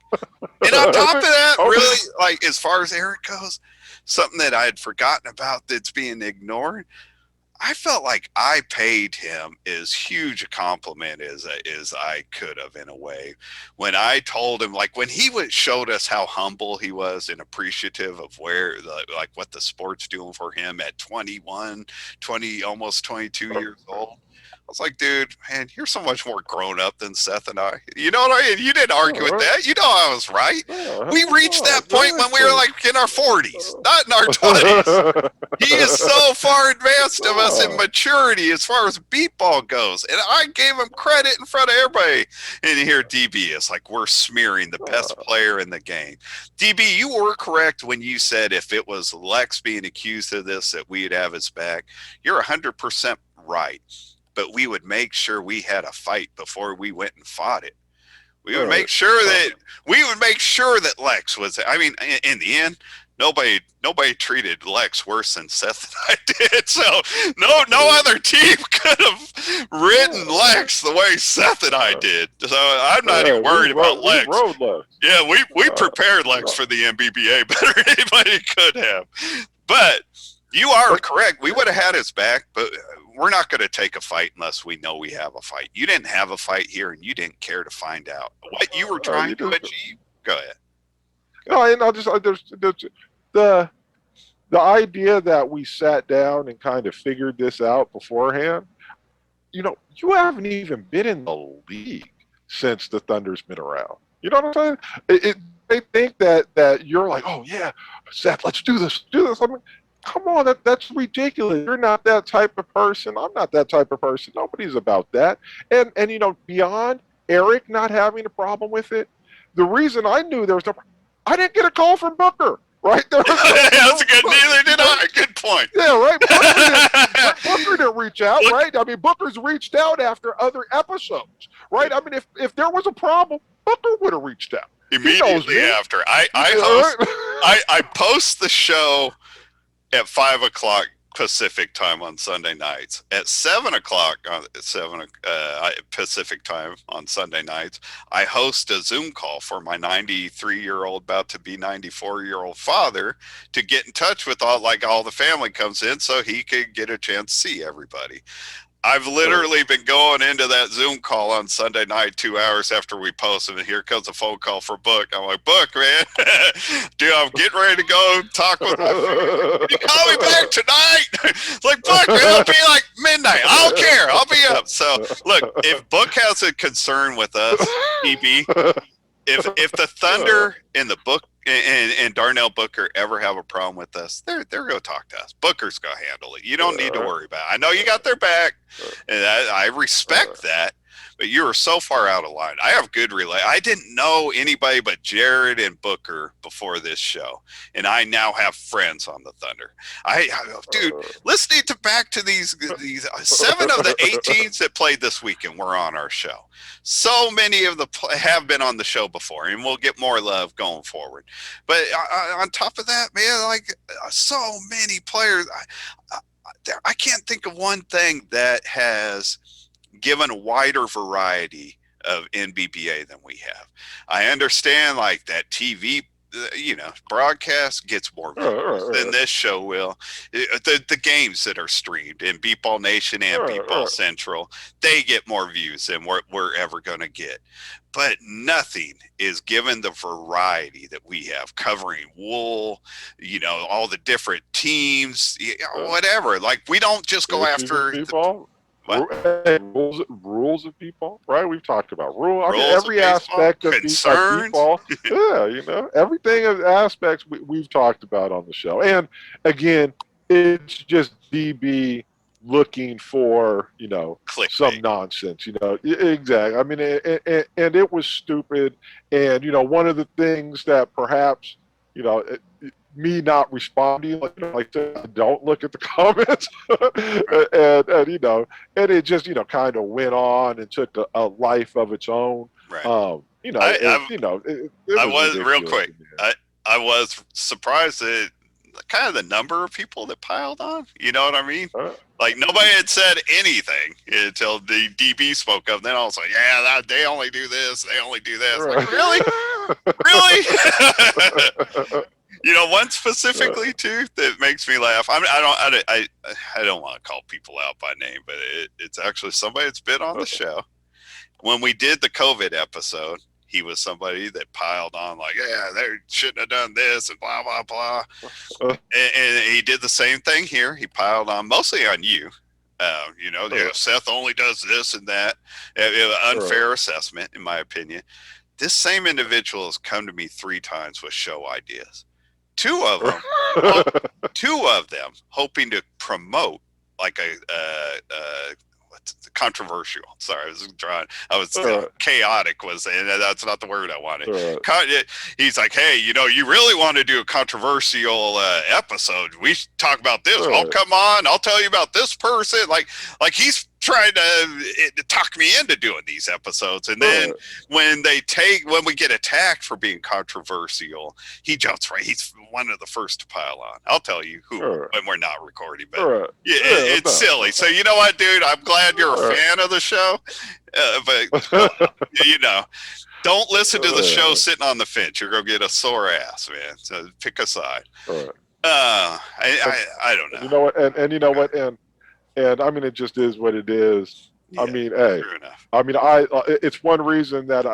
And on top of that, really, like as far as Erik goes, something that I had forgotten about that's being ignored. I felt like I paid him as huge a compliment as I could have in a way. When I told him, like when he showed us how humble he was and appreciative of like what the sport's doing for him at 21, 20, almost 22 years old. I was like, dude, man, you're so much more grown up than Seth and I. You know what I mean? You didn't argue with that. You know I was right. We reached that point when we were like in our 40s, not in our 20s. He is so far advanced of us in maturity as far as beepball goes. And I gave him credit in front of everybody. And here DB is like, we're smearing the best player in the game. DB, you were correct when you said if it was Lex being accused of this, that we'd have his back. You're 100% right. But we would make sure we had a fight before we went and fought it. We would make sure that Lex was. I mean, in the end, nobody treated Lex worse than Seth and I did. So no other team could have ridden Lex the way Seth and I did. So I'm not even worried about Lex. Yeah, we prepared Lex for the NBBA better than anybody could have. But you are correct. We would have had his back, but we're not going to take a fight unless we know we have a fight. You didn't have a fight here, and you didn't care to find out what you were trying to achieve. Go ahead. No, and the idea that we sat down and kind of figured this out beforehand. You haven't even been in the league since the Thunder's been around. You know what I'm saying? They think that you're like, oh yeah, Seth, let's do this. I mean, come on, that's ridiculous. You're not that type of person. I'm not that type of person. Nobody's about that. And beyond Erik not having a problem with it, the reason I knew there was no, I didn't get a call from Booker. Right? That's good. Neither did I. Good point. Yeah, right. Booker didn't reach out, right? I mean, Booker's reached out after other episodes, right? I mean, if there was a problem, Booker would have reached out immediately after. I post the show at 5:00 Pacific time on Sunday nights. At 7:00 Pacific time on Sunday nights, I host a Zoom call for my 93-year-old, about to be 94-year-old father to get in touch with all the family comes in so he could get a chance to see everybody. I've literally been going into that Zoom call on Sunday night 2 hours after we posted, and here comes a phone call for Book. I'm like, Book, man, dude, I'm getting ready to go talk with my family. Can you call me back tonight? It's like, Book, man, it'll be like midnight. I don't care. I'll be up. So, look, if Book has a concern with us, EB, if the Thunder and the Book and Darnell Booker ever have a problem with us, they're going to talk to us. Booker's going to handle it. You don't need to worry about it. I know you got their back, and I respect that, but you are so far out of line. I have good I didn't know anybody but Jared and Booker before this show, and I now have friends on the Thunder. Dude, listening back to these 7 of the 18s that played this weekend were on our show. So many of have been on the show before, and we'll get more love going forward. But on top of that, man, like so many players, I can't think of one thing that has given a wider variety of NBBA than we have. I understand like that TV broadcast gets more views than this show will. The games that are streamed in Beepball Nation and Beepball Central, they get more views than we're ever going to get. But nothing is given the variety that we have, covering wool, all the different teams, whatever. Like we don't just go after. What? Rules of Beepball, right? We've talked about rules. I mean, Rules of every baseball? aspect of Concerns? Beepball. Yeah, everything of aspects we've talked about on the show. And again, it's just DB looking for some Clickbait. nonsense. Exactly. I mean, and it was stupid. And one of the things that perhaps you know me not responding, like I don't look at the comments, Right. and it just kind of went on and took a life of its own. Right. I It I was was real ridiculous quick. in the end. I was surprised at kind of the number of people that piled on. You know what I mean? Uh, Like nobody had said anything until the DB spoke up. Then I was like, yeah, they only do this. They only do this. Like really, really. One specifically too that makes me laugh. I mean, I don't want to call people out by name, but it's actually somebody that's been on the show. When we did the COVID episode, he was somebody that piled on like, yeah, they shouldn't have done this and blah blah blah. And he did the same thing here. He piled on mostly on you. Seth only does this and that. Unfair assessment, in my opinion. This same individual has come to me 3 times with show ideas. Two of them, hoping to promote like a what's controversial. Sorry, I was trying. I was chaotic. That's not the word I wanted. He's like, hey, you really want to do a controversial episode? We should talk about this. Oh, come on, I'll tell you about this person. Like he's trying to talk me into doing these episodes, and then when we get attacked for being controversial, he jumps right. He's one of the first to pile on. I'll tell you who when we're not recording, but it's silly. So you know what, dude? I'm glad you're a fan of the show, but don't listen to the show sitting on the fence. You're gonna get a sore ass, man. So pick a side. I don't know. You know what? And you know what? And I mean, it just is what it is. Yeah, I mean, hey, I mean, it's one reason that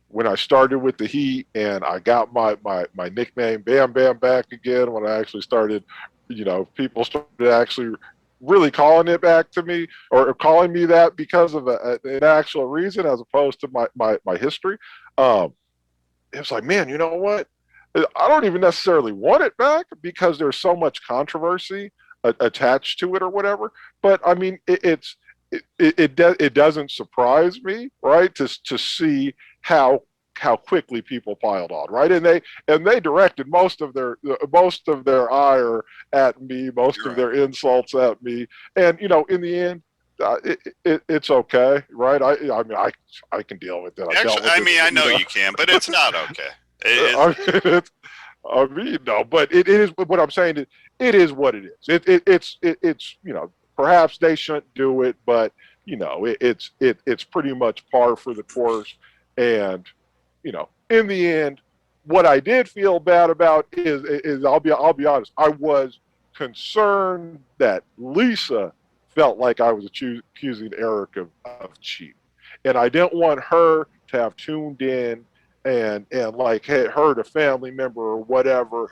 when I started with the Heat and I got my nickname Bam Bam back again, when I actually started, people started actually really calling it back to me or calling me that because of an actual reason as opposed to my history. It was like, man, you know what? I don't even necessarily want it back because there's so much controversy attached to it or whatever. But I mean, it doesn't surprise me, right, to see how quickly people piled on, right, and they directed most of their ire at me, most of their insults at me, and in the end. It's okay, right? I mean, I can deal with it. I know you can, but it's not okay. But it is. What I'm saying is, it is what it is. It's perhaps they shouldn't do it, but it's pretty much par for the course. And in the end, what I did feel bad about is I'll be honest. I was concerned that Lisa felt like I was accusing Erik of cheating, and I didn't want her to have tuned in and like heard a family member or whatever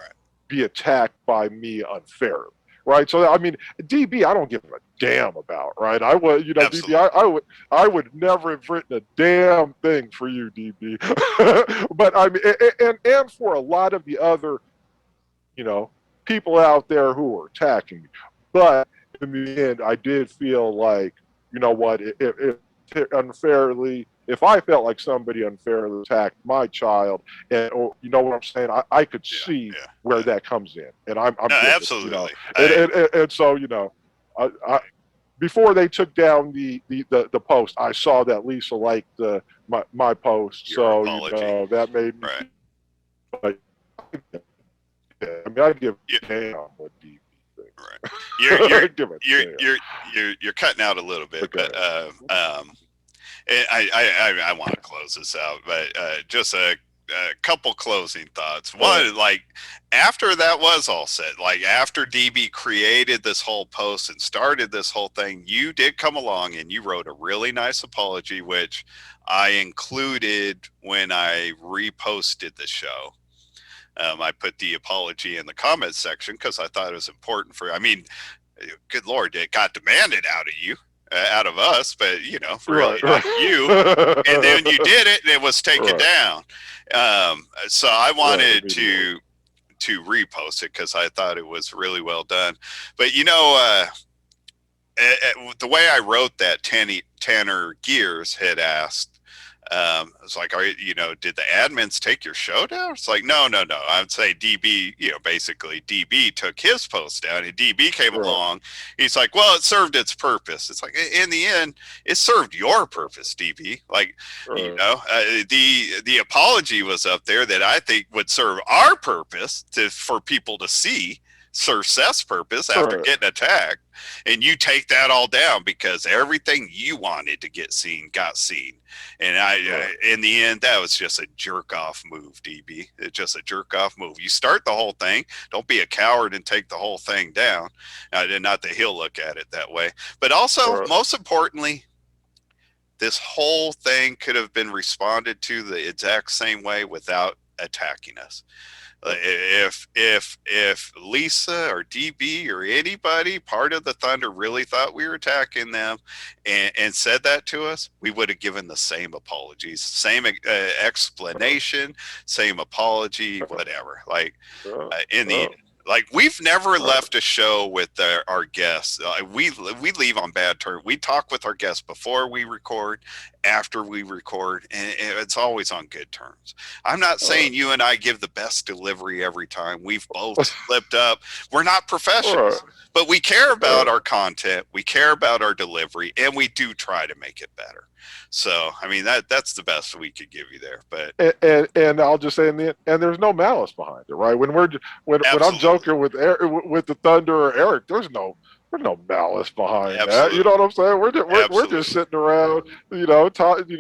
be attacked by me unfairly, right? So I mean, DB, I don't give a damn about, right? I would, DB, I would never have written a damn thing for you, DB. But I mean, and for a lot of the other, people out there who are attacking me, but in the end, I did feel like, you know what, if unfairly, if I felt like somebody unfairly attacked my child, or you know what I'm saying, I could see where that comes in, and I'm absolutely. And so I before they took down the post, I saw that Lisa liked my post, so apology. that made me. Like, I mean, I'd give a damn what DB thinks. Right. You're cutting out a little bit, but I want to close this out, but just a couple closing thoughts. One, like after that was all said, like after DB created this whole post and started this whole thing, you did come along and you wrote a really nice apology, which I included when I reposted the show. I put the apology in the comments section because I thought it was important I mean, Good Lord, it got demanded out of you, out of us, but really Right, not you. And then you right. did it, and it was taken Right, down. So I right, wanted immediately. to repost it because I thought it was really well done. But the way I wrote that, Tanner Gears had asked, it's like, did the admins take your show down? It's like, no, no, no. I'd say DB, basically DB took his post down, and DB came Right, along. He's like, well, it served its purpose. It's like, in the end, it served your purpose, DB. Like, right, the apology was up there that I think would serve our purpose for people to see. Serve Seth's purpose after right, getting attacked, and you take that all down because everything you wanted to get seen got seen. And right. in the end, that was just a jerk off move, DB. It's just a jerk off move. You start the whole thing. Don't be a coward and take the whole thing down. Not that he'll look at it that way, but also, Right. most importantly, this whole thing could have been responded to the exact same way without attacking us. If Lisa or DB or anybody part of the Thunder really thought we were attacking them and said that to us, we would have given the same apologies, same explanation, same apology, whatever. Like in the end, like we've never left a show with our guests. We leave on bad terms. We talk with our guests before we record, after we record, and it's always on good terms. I'm not saying you and I give the best delivery every time. We've both slipped up. We're not Right, professionals, but we care about right. our content. We care about our delivery, and we do try to make it better. So, I mean, that's the best we could give you there. But And I'll just say, and there's no malice behind it, right? When I'm absolutely, joking with with the Thunder or Erik, there's no malice behind that. You know absolutely, what I'm saying? We're just absolutely. sitting around, talking,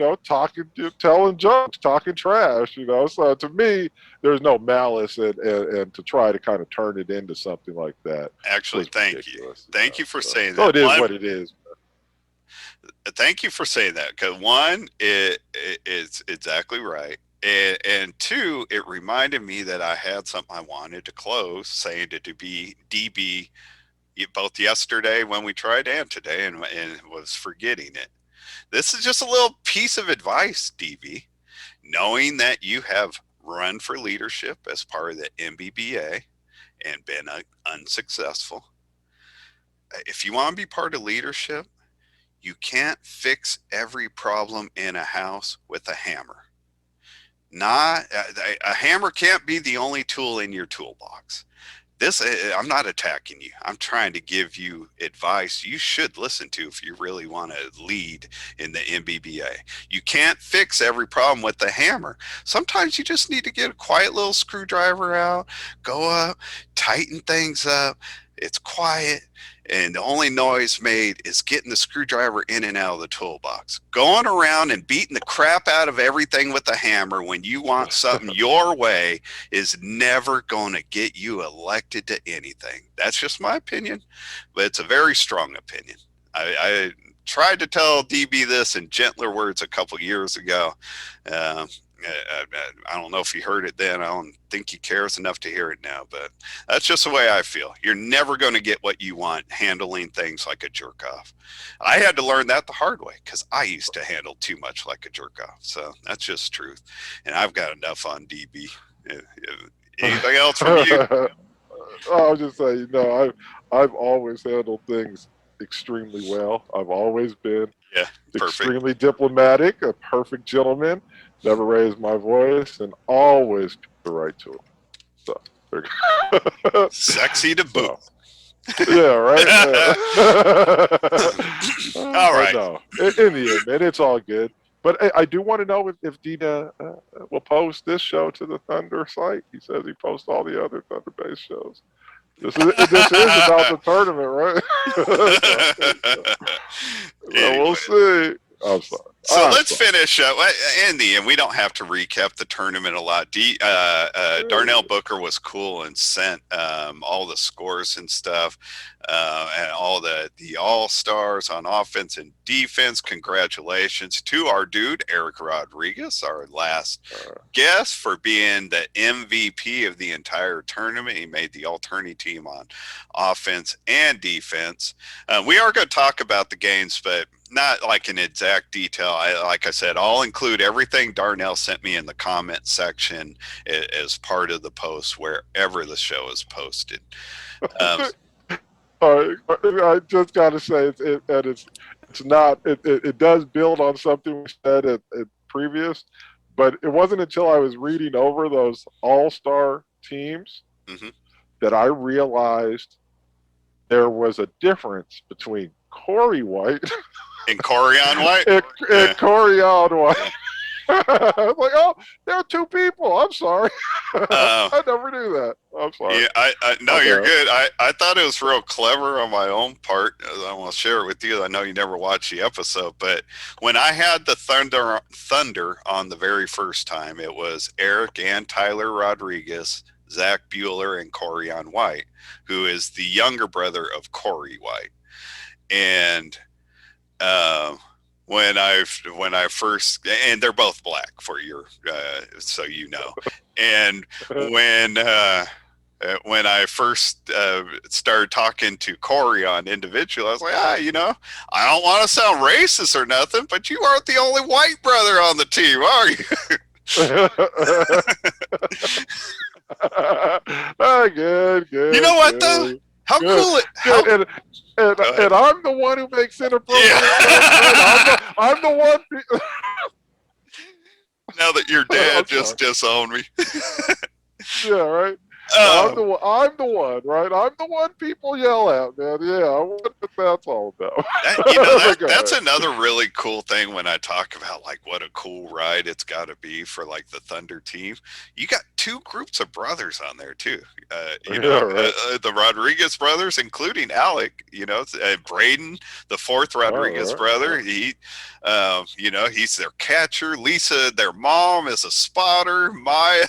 telling jokes, talking trash. So to me, there's no malice, and to try to kind of turn it into something like that Actually, was thank you. ridiculous. Thank you for saying So that. it is One, what it is. thank you for saying that because one, it's exactly right. And two, it reminded me that I had something I wanted to close, saying to be DB both yesterday when we tried and today, and was forgetting it. This is just a little piece of advice, DB. Knowing that you have run for leadership as part of the MBBA and been unsuccessful, if you want to be part of leadership, you can't fix every problem in a house with a hammer. Not a hammer can't be the only tool in your toolbox. I'm not attacking you. I'm trying to give you advice you should listen to if you really want to lead in the MBBA. You can't fix every problem with the hammer. Sometimes you just need to get a quiet little screwdriver out, go up, tighten things up. It's quiet, and the only noise made is getting the screwdriver in and out of the toolbox. Going around and beating the crap out of everything with a hammer when you want something your way is never going to get you elected to anything. That's just my opinion, but it's a very strong opinion. I tried to tell DB this in gentler words a couple years ago. Uh, I don't know if he heard it then. I don't think he cares enough to hear it now, but that's just the way I feel. You're never going to get what you want handling things like a jerk off. I had to learn that the hard way because I used to handle too much like a jerk off. So that's just truth. And I've got enough on DB. Anything else from you? I'll just say, I've always handled things extremely well. I've always been Yeah, perfect. extremely diplomatic, a perfect gentleman, never raised my voice, and always the right to it. So, there you go. Sexy to boot. So, yeah, right. All But right. no, in the end, man, it's all good. But I do want to know if Dina will post this show to the Thunder site. He says he posts all the other Thunder-based shows. This is about the tournament, right? So we'll Anyway, see. I'm sorry. so I'm let's sorry. finish up. In the end, we don't have to recap the tournament a lot. Darnell Booker was cool and sent all the scores and stuff, and all all the all-stars on offense and defense. Congratulations to our dude Erik Rodriguez, our last guest, for being the MVP of the entire tournament. He made the all-tourney team on offense and defense. We are going to talk about the games, but not like in exact detail. Like I said, I'll include everything Darnell sent me in the comment section as part of the post wherever the show is posted. I just got to say, it's not. It does build on something we said at previous, but it wasn't until I was reading over those all-star teams that I realized there was a difference between Cory White and Corion White and Corion White. I was like, oh, there are two people. I'm sorry. I never knew that. I'm sorry. Yeah, no, you're good. I thought it was real clever on my own part. I want to share it with you. I know you never watched the episode, but when I had the Thunder on the very first time, it was Erik and Tyler Rodriguez, Zack Bueller, and Corion White, who is the younger brother of Cory White. And when I first, and they're both black for your so you know, and when I first started talking to Cory on individual, I was like, I don't want to sound racist or nothing, but you aren't the only white brother on the team, are you? Good. You know what though? How cool it! And I'm the one who makes inappropriate. Yeah. I'm the one. Now that your dad just disowned me. Yeah, right. I'm the one, right? I'm the one people yell at, man. Yeah, I wonder what that's all about. That's another really cool thing when I talk about like what a cool ride it's got to be for like the Thunder team. You got two groups of brothers on there too. The Rodriguez brothers, including Alec. Braden, the fourth Rodriguez brother. He, he's their catcher. Lisa, their mom, is a spotter. Maya,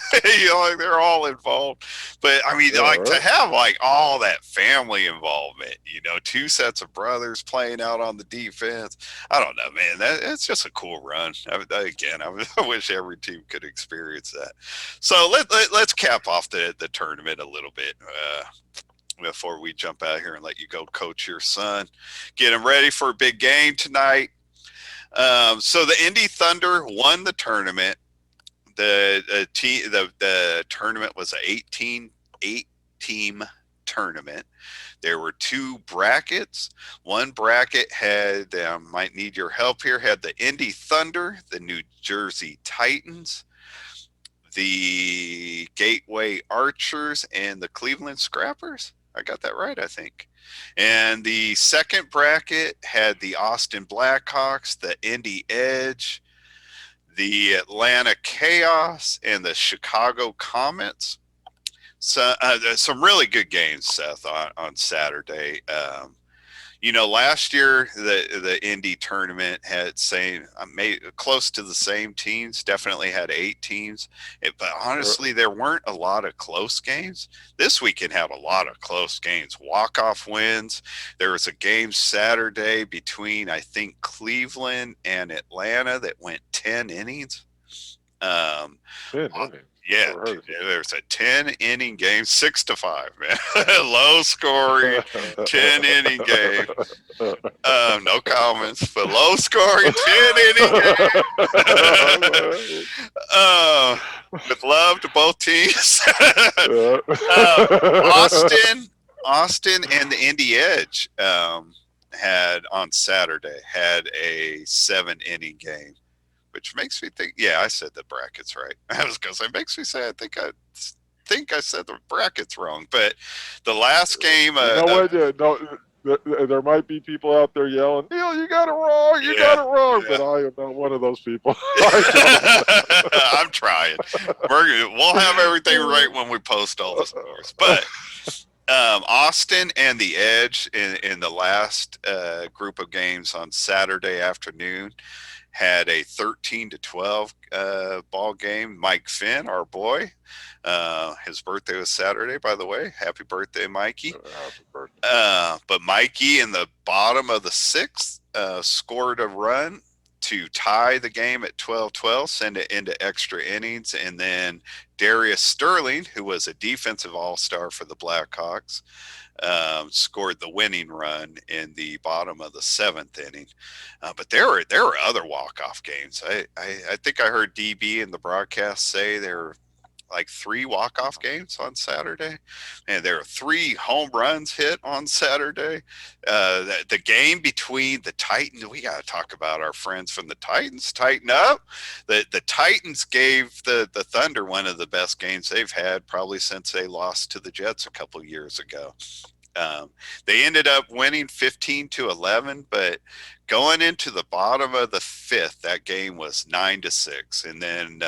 they're all involved. But I mean, to have like all that family involvement, two sets of brothers playing out on the defense. I don't know, man. It's just a cool run. I wish every team could experience that. So let's cap off the tournament a little bit before we jump out here and let you go coach your son. Get him ready for a big game tonight. So the Indy Thunder won the tournament. The tournament was an 8-team tournament. There were two brackets. One bracket had, might need your help here, had the Indy Thunder, the New Jersey Titans, the Gateway Archers, and the Cleveland Scrappers. I got that right, I think. And the second bracket had the Austin Blackhawks, the Indy Edge, the Atlanta Chaos, and the Chicago Comets. So some really good games, Seth, on Saturday. Last year the Indy tournament had close to the same teams. Definitely had 8 teams, but honestly, there weren't a lot of close games. This weekend had a lot of close games, walk-off wins. There was a game Saturday between I think Cleveland and Atlanta that went 10 innings. 10 innings. Yeah, there's a 10-inning game, 6-5, man. Low scoring, 10-inning game. No comments, but low scoring, 10-inning game. With love to both teams. Austin, and the Indy Edge had on Saturday had a 7-inning game. Which makes me think, yeah, I said the brackets right. I was going to say, makes me say, I think I said the brackets wrong. But the last game, there might be people out there yelling, Neil, you got it wrong, you got it wrong. Yeah. But I am not one of those people. I'm trying. We'll have everything right when we post all the scores. But Austin and the Edge in the last group of games on Saturday afternoon had a 13-12 ball game. Mike Finn, our boy, his birthday was Saturday, by the way. Happy birthday, Mikey. Happy birthday. But Mikey in the bottom of the sixth scored a run to tie the game at 12-12, send it into extra innings, and then Darius Sterling, who was a defensive all-star for the Blackhawks, scored the winning run in the bottom of the seventh inning. But there were other walk-off games. I think I heard DB in the broadcast say there were like 3 walk-off games on Saturday, and there were 3 home runs hit on Saturday. The game between the Titans, we got to talk about our friends from the Titans. Tighten up. The Titans gave the Thunder one of the best games they've had probably since they lost to the Jets a couple years ago. They ended up winning 15-11, but going into the bottom of the fifth, that game was 9-6, and then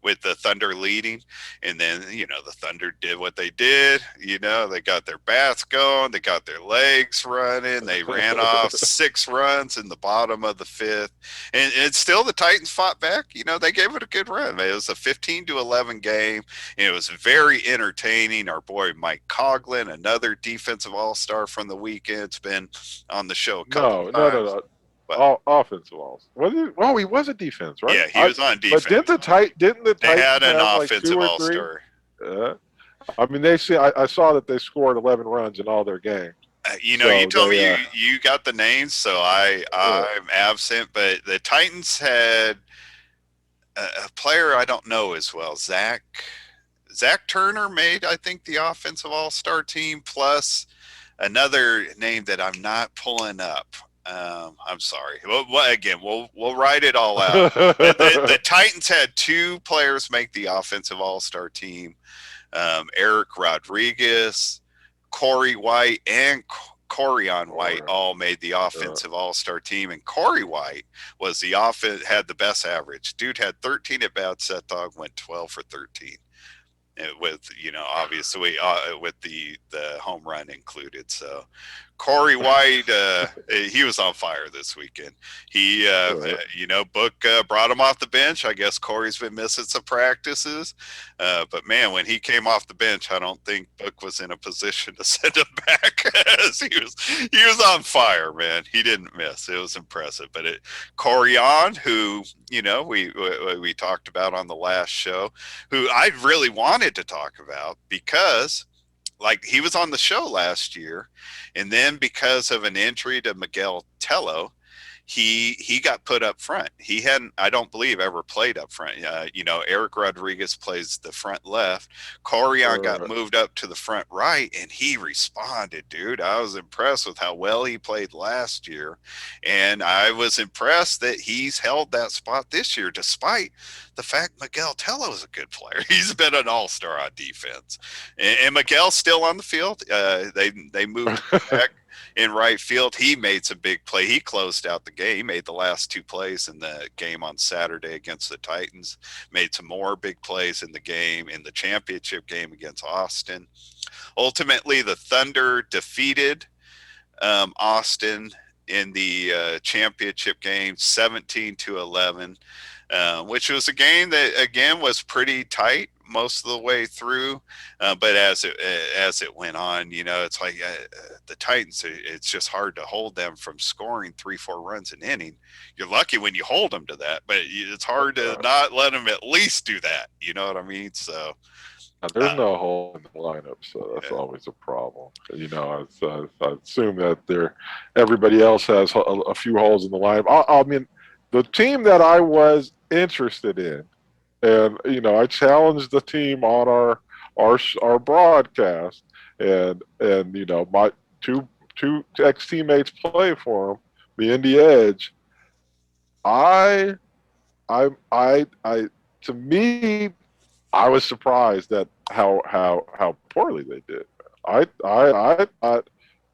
with the Thunder leading, and then the Thunder did what they did. They got their bats going, they got their legs running, they ran off 6 runs in the bottom of the fifth, and still the Titans fought back. They gave it a good run. It was a 15-11 game, and it was very entertaining. Our boy Mike Coughlin, another defensive all-star from the weekend, has been on the show a couple times. No. All offensive balls. He was a defense, right? Yeah, he was on defense. But didn't the they Titans had an have offensive like 2 or all-star. 3? I mean, I saw that they scored 11 runs in all their games. You told me you got the names, so I'm absent. But the Titans had a player I don't know as well. Zack Turner made, I think, the offensive all-star team, plus another name that I'm not pulling up. I'm sorry. Again, we'll write it all out. The Titans had 2 players make the offensive all-star team. Erik Rodriguez, Cory White, and Corion White all made the offensive all-star team, and Cory White was had the best average. Dude had 13 at bats. That dog went 12 for 13. With obviously with the home run included. So Cory White, he was on fire this weekend. He Book brought him off the bench. I guess Cory's been missing some practices, but man, when he came off the bench, I don't think Book was in a position to send him back. he was on fire, man. He didn't miss. It was impressive. But Corion, who we talked about on the last show, who I really wanted to talk about because he was on the show last year, and then because of an injury to Miguel Tello, he got put up front. He hadn't, I don't believe, ever played up front. Erik Rodriguez plays the front left. Corion got moved up to the front right, and he responded, dude. I was impressed with how well he played last year, and I was impressed that he's held that spot this year, despite the fact Miguel Tello is a good player. He's been an all-star on defense, and Miguel's still on the field. They moved back in right field. He made some big play. He closed out the game. He made the last 2 plays in the game on Saturday against the Titans. Made some more big plays in the game, in the championship game against Austin. Ultimately, the Thunder defeated Austin in the championship game 17-11, which was a game that, again, was pretty tight most of the way through, but as it went on, it's like the Titans, it's just hard to hold them from scoring 3-4 runs an inning. You're lucky when you hold them to that, but it's hard to not let them at least do that. You know what I mean? So there's no hole in the lineup, so that's always a problem. I assume that everybody else has a few holes in the lineup. I mean, the team that I was interested in, and I challenged the team on our broadcast, and my two ex teammates play for them, the Indy Edge. To me, I was surprised at how poorly they did. I thought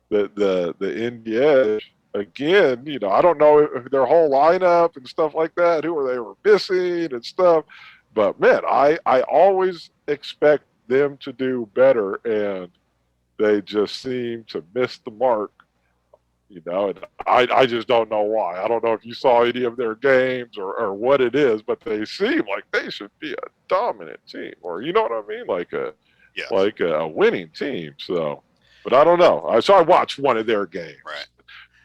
that the Indy Edge, again, I don't know if their whole lineup and stuff like that, who they were missing and stuff. But man, I always expect them to do better, and they just seem to miss the mark And I just don't know why. I don't know if you saw any of their games or what it is, but they seem like they should be a dominant team, or you know what I mean, Yes. like a winning team. So, but I don't know. So I watched one of their games, Right.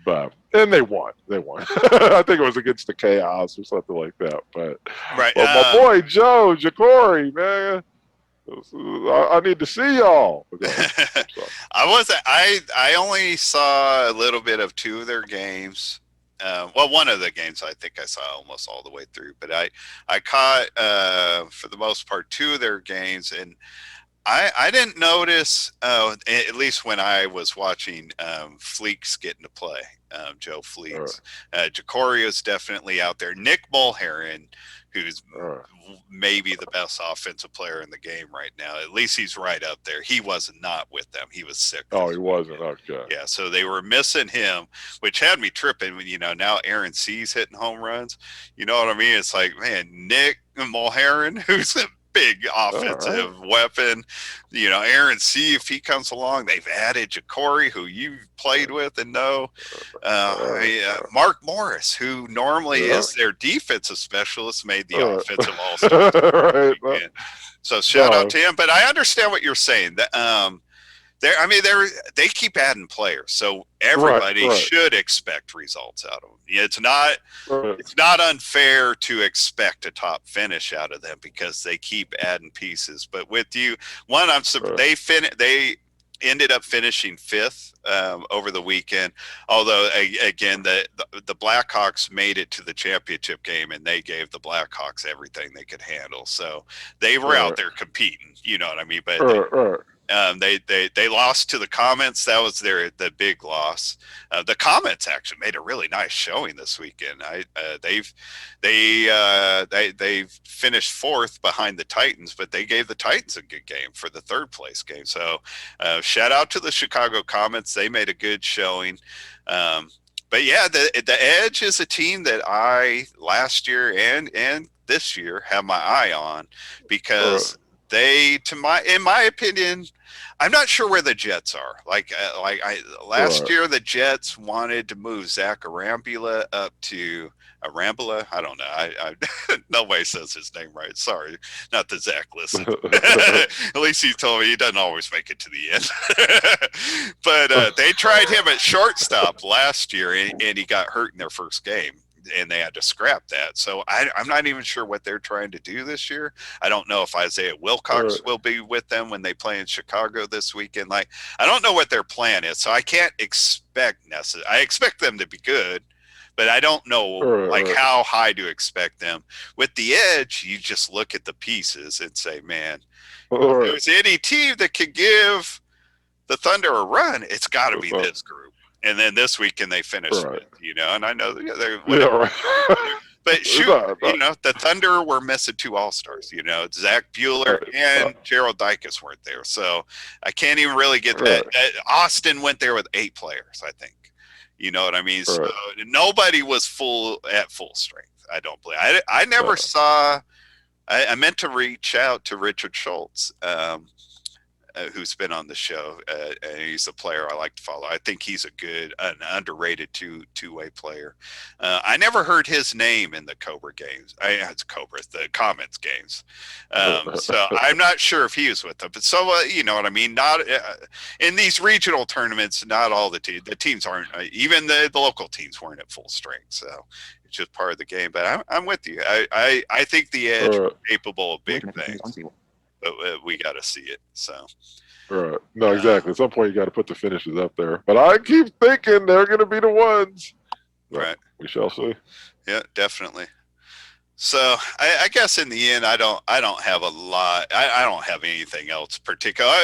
but and they won. They won. I think it was against the Chaos or something like that. Right. But my boy Joe Jacory, man, I need to see y'all. Go ahead. I'm sorry. I only saw a little bit of two of their games. Well, one of the games I think I saw almost all the way through, but I caught for the most part two of their games, and I didn't notice, at least when I was watching Fleeks getting to play, Joe All right. Fleeks. Jacory is definitely out there. Nick Mulheron, who's All right. maybe the best offensive player in the game right now. At least he's right up there. He was not with them. He was sick Oh, this he weekend. wasn't. Okay. Yeah, so they were missing him, which had me tripping. When now Aaron C's hitting home runs. You know what I mean? It's like, man, Nick Mulheron, who's a big All right. offensive weapon. Aaron C, if he comes along, they've added Jacory, who you've played with and know. Marc Morris, who normally Yeah. is their defensive specialist, made the All right. offensive all-star team this Right. weekend. So shout out No. to him. But I understand what you're saying. They keep adding players, so Right. everybody Right. should expect results out of them. It's not Right. it's not unfair to expect a top finish out of them because they keep adding pieces. But with you, one, Right. they ended up finishing fifth over the weekend. Although again, the Blackhawks made it to the championship game, and they gave the Blackhawks everything they could handle. So they were out Right. there competing. You know what I mean? But Right. they lost to the Comets. That was the big loss. The Comets actually made a really nice showing this weekend. They've finished fourth behind the Titans, but they gave the Titans a good game for the third place game. So shout out to the Chicago Comets. They made a good showing. But yeah, the Edge is a team that I last year and this year have my eye on Right. because in my opinion, I'm not sure where the Jets are. Last Right. year, the Jets wanted to move Zach Arambula up to Arambula. I don't know. Nobody says his name right. Sorry, not that Zach listens. At least he told me he doesn't always make it to the end. But they tried him at shortstop last year, and he got hurt in their first game. And they had to scrap that. So I'm not even sure what they're trying to do this year. I don't know if Isaiah Wilcox Right. will be with them when they play in Chicago this weekend. Like, I don't know what their plan is, so I can't expect necessarily. I expect them to be good, but I don't know like Right. how high to expect them. With the Edge, you just look at the pieces and say, man, if Right. there's any team that could give the Thunder a run, it's got to be Right. this group. And then this weekend they finished Right. fifth, and I know they're Yeah. whatever. Right. But shoot, No, no. the Thunder were missing two All Stars. Zach Bueller Right. and Gerald Dykes weren't there, so I can't even really get that. Right. Austin went there with 8 players, I think. You know what I mean? So Right. nobody was at full strength. I don't believe. I never Right. saw. I meant to reach out to Richard Schultz. Who's been on the show, and he's a player I like to follow. I think he's an underrated two-way player. I never heard his name in the Cobra games. It's Cobra, the Comets games. So I'm not sure if he was with them. But so you know what I mean. Not in these regional tournaments. Not all the teams aren't. Even the local teams weren't at full strength. So it's just part of the game. But I'm with you. I think the Edge are Right. capable of big things, but we got to see it. So. Right. No, exactly. At some point, you got to put the finishes up there. But I keep thinking they're going to be the ones. But Right. we shall see. Yeah, definitely. So I guess in the end, I don't have a lot. I don't have anything else particular.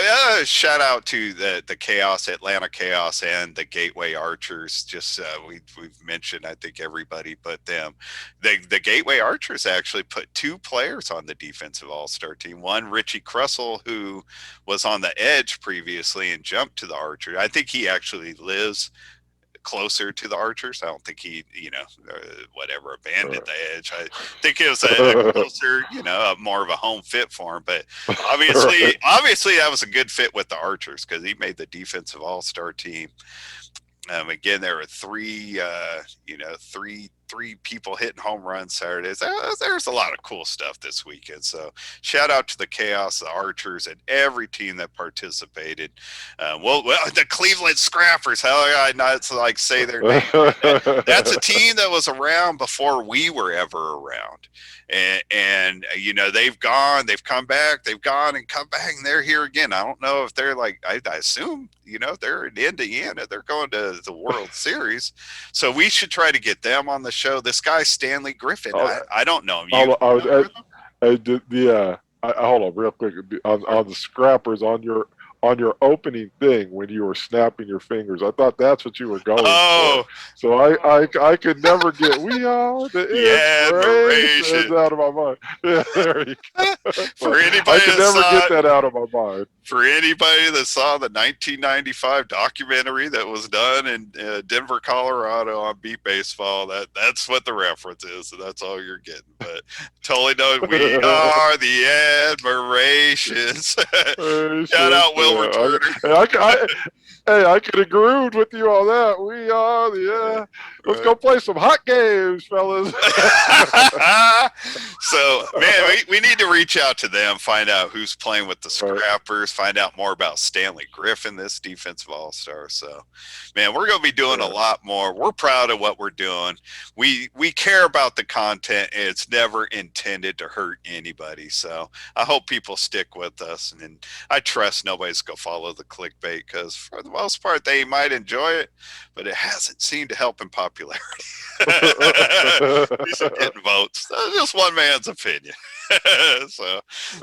Shout out to the Chaos, Atlanta Chaos, and the Gateway Archers. Just we've mentioned, I think everybody but them. The Gateway Archers actually put 2 players on the defensive All Star team. One, Richie Crussell, who was on the Edge previously and jumped to the Archer. I think he actually lives closer to the Archers. I don't think he, whatever, abandoned Right. the Edge. I think it was a closer, more of a home fit for him. But obviously, Right. obviously that was a good fit with the Archers because he made the defensive All-Star team. Again, there were three people hitting home runs Saturdays. There's a lot of cool stuff this weekend. So shout out to the Chaos, the Archers, and every team that participated. Well, the Cleveland Scrappers. How I not like say their name? That's a team that was around before we were ever around. And they've gone, they've come back, they've gone and come back, and they're here again. I don't know if they're like, I assume, they're in Indiana, they're going to the World Series, so we should try to get them on the show. This guy Stanley Griffin, I don't know him. You hold on real quick on the Scrappers on your opening thing when you were snapping your fingers. I thought that's what you were going for. So I could never get we are the inspirations out of my mind. Yeah, there you go. For anybody I could never get that out of my mind. For anybody that saw the 1995 documentary that was done in Denver, Colorado on beat baseball, that's what the reference is, and that's all you're getting. But totally know we are the admirations. Shout out Will Returner. I could have agreed with you on that. We are the let's go play some hot games, fellas. So, man, we need to reach out to them, find out who's playing with the Scrappers, find out more about Stanley Griffin, this defensive all-star. So, man, we're going to be doing a lot more. We're proud of what we're doing. We care about the content. It's never intended to hurt anybody. So I hope people stick with us. And I trust nobody's going to follow the clickbait, because for the most part, they might enjoy it, but it hasn't seemed to help in popularity. These are getting votes. That's just one man's opinion. So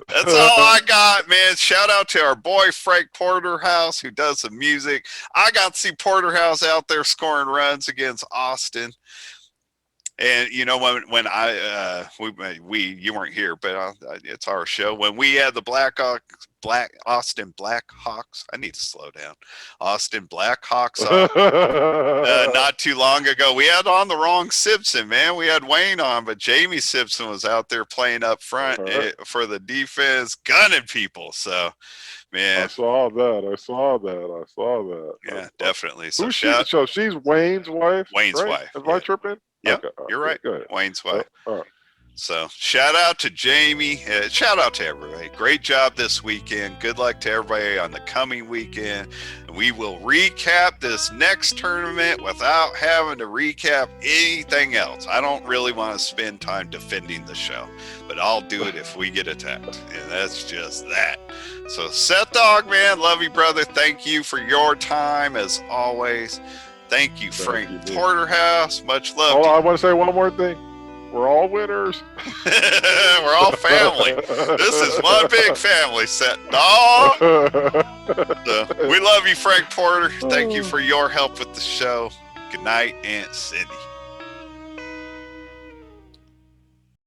that's all I got, man. Shout out to our boy Frank Porterhouse, who does the music. I got to see Porterhouse out there scoring runs against Austin. And when I you weren't here, but it's our show. When we had the Austin Blackhawks, I need to slow down. Austin Blackhawks not too long ago. We had on the wrong Simpson, man. We had Wayne on, but Jamie Simpson was out there playing up front for the defense, gunning people. So, man, I saw that. Yeah, definitely. So, so she's Wayne's wife. Wayne's wife. Am I tripping? Yep, okay, you're right. Good. Wayne's wife. All right. So shout out to Jamie. Shout out to everybody. Great job this weekend. Good luck to everybody on the coming weekend. We will recap this next tournament without having to recap anything else. I don't really want to spend time defending the show, but I'll do it if we get attacked. And that's just that. So Seth Dog, man, love you, brother. Thank you for your time as always. Thank you, Frank Porterhouse. Much love. Oh, I want to say one more thing. We're all winners. We're all family. This is one big family set, dog. So, we love you, Frank Porter. Thank you for your help with the show. Good night, Aunt Cindy.